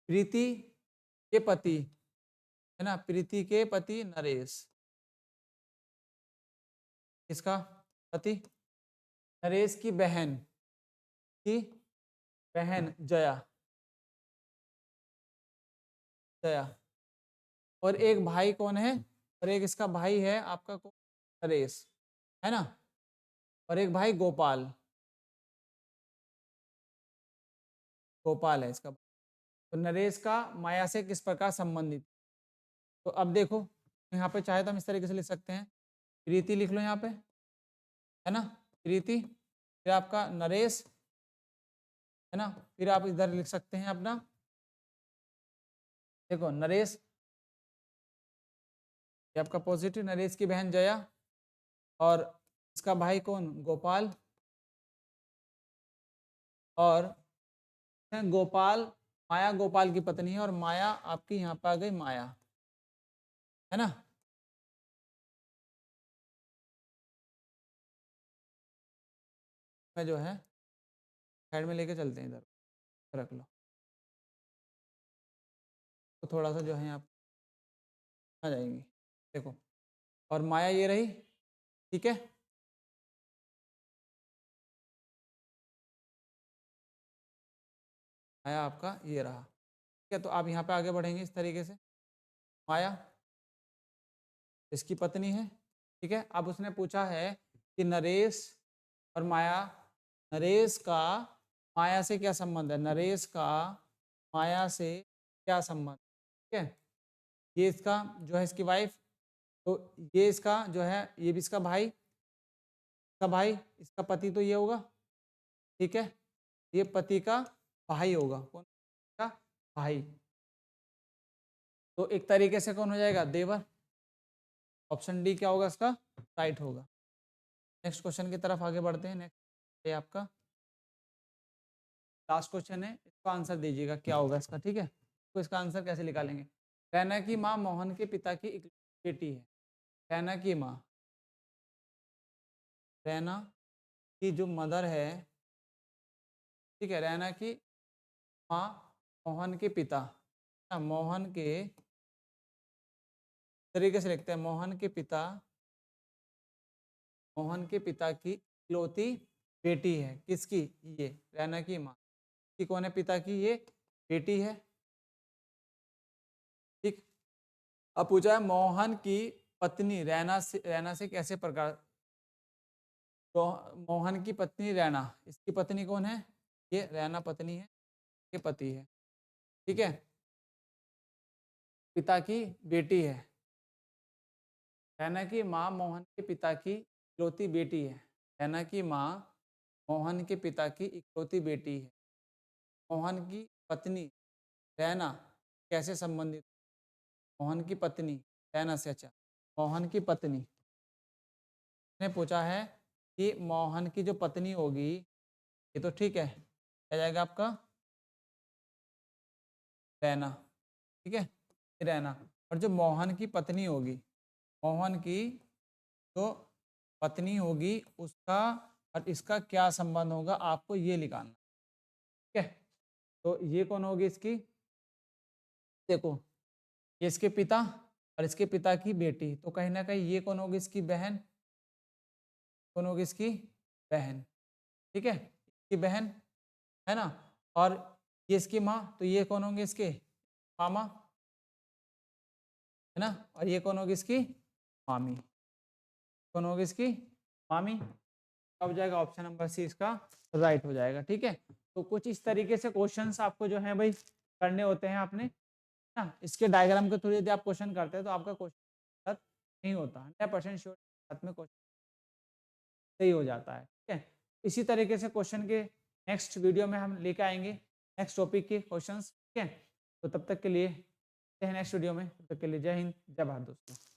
प्रीति के पति, है ना, प्रीति के पति नरेश, इसका पति, नरेश की बहन जया, जया, और एक भाई कौन है, और एक इसका भाई है आपका कौन, नरेश, है ना, और एक भाई गोपाल, गोपाल है इसका। तो नरेश का माया से किस प्रकार संबंधित, तो अब देखो यहाँ पे चाहे तो हम इस तरीके से लिख सकते हैं, प्रीति लिख लो यहाँ पे, है ना, प्रीति, फिर आपका नरेश, है ना, फिर आप इधर लिख सकते हैं अपना, देखो नरेश, ये आपका पॉजिटिव, नरेश की बहन जया और इसका भाई कौन, गोपाल, और गोपाल, माया गोपाल की पत्नी है और माया आपकी यहाँ पे आ गई माया, है ना। मैं जो है साइड में लेके चलते हैं, इधर रख लो तो थोड़ा सा जो है यहाँ आ जाएंगी, देखो। और माया ये रही, ठीक है। माया आपका ये रहा, ठीक है। तो आप यहाँ पे आगे बढ़ेंगे इस तरीके से। माया इसकी पत्नी है, ठीक है। अब उसने पूछा है कि नरेश और माया, नरेश का माया से क्या संबंध है, नरेश का माया से क्या संबंध, ठीक है। ये इसका जो है इसकी वाइफ, तो ये इसका जो है ये भी इसका भाई, इसका भाई, इसका पति तो ये होगा, ठीक है। ये पति का भाई होगा, कौन का भाई। तो एक तरीके से कौन हो जाएगा, देवर। ऑप्शन डी क्या होगा इसका, राइट होगा। नेक्स्ट क्वेश्चन की तरफ आगे बढ़ते हैं। नेक्स्ट ये आपका लास्ट क्वेश्चन है, इसका आंसर दीजिएगा क्या होगा इसका, ठीक है। तो इसका आंसर कैसे निकालेंगे। रैना की माँ मोहन के पिता की एक बेटी है। रैना की माँ, रैना की जो मदर है, ठीक है, रैना की माँ मोहन के पिता, मोहन के तरीके से लिखते हैं, मोहन के पिता, मोहन के पिता की इकलौती बेटी है। किसकी, ये रैना की माँ की कौन है, पिता की ये बेटी है, ठीक। अब पूछा है मोहन की पत्नी रैना से कैसे प्रकार, तो मोहन की पत्नी रैना, इसकी पत्नी कौन है, ये रैना पत्नी है, ये पति है, ठीक है। पिता की बेटी है, रैना की माँ मोहन के पिता की इकलौती बेटी है। रैना की माँ मोहन के पिता की इकलौती बेटी है। मोहन की पत्नी रैना कैसे संबंधित, मोहन की पत्नी रैना से, अच्छा मोहन की पत्नी ने पूछा है कि मोहन की जो पत्नी होगी, ये तो ठीक है, क्या जाएगा आपका रैना, ठीक है, रैना। और जो मोहन की पत्नी होगी, मोहन की जो पत्नी होगी उसका और इसका क्या संबंध होगा, आपको ये निकालना, ठीक है। तो ये कौन होगी इसकी, देखो ये इसके पिता और इसके पिता की बेटी, तो कहीं ना कहीं ये कौन होगी, इसकी बहन, कौन होगी इसकी बहन, ठीक है, इसकी बहन, है ना। और ये इसकी माँ, तो ये कौन होंगे, इसके मामा, है ना। और ये कौन होगी, इसकी मामी, कौन होगी इसकी मामी। अब हो जाएगा ऑप्शन नंबर सी इसका राइट हो जाएगा, ठीक है। तो कुछ इस तरीके से क्वेश्चंस आपको जो है भाई करने होते हैं आपने, ना इसके डायग्राम के थ्रू यदि आप क्वेश्चन करते हैं तो आपका क्वेश्चन नहीं होता, 100% श्योर साथ में क्वेश्चन सही हो जाता है, ठीक है। इसी तरीके से क्वेश्चन के नेक्स्ट वीडियो में हम लेके आएंगे नेक्स्ट टॉपिक के क्वेश्चंस, ठीक है। तो तब तक के लिए नेक्स्ट वीडियो में, तब तक के लिए जय हिंद जय भारत दोस्तों।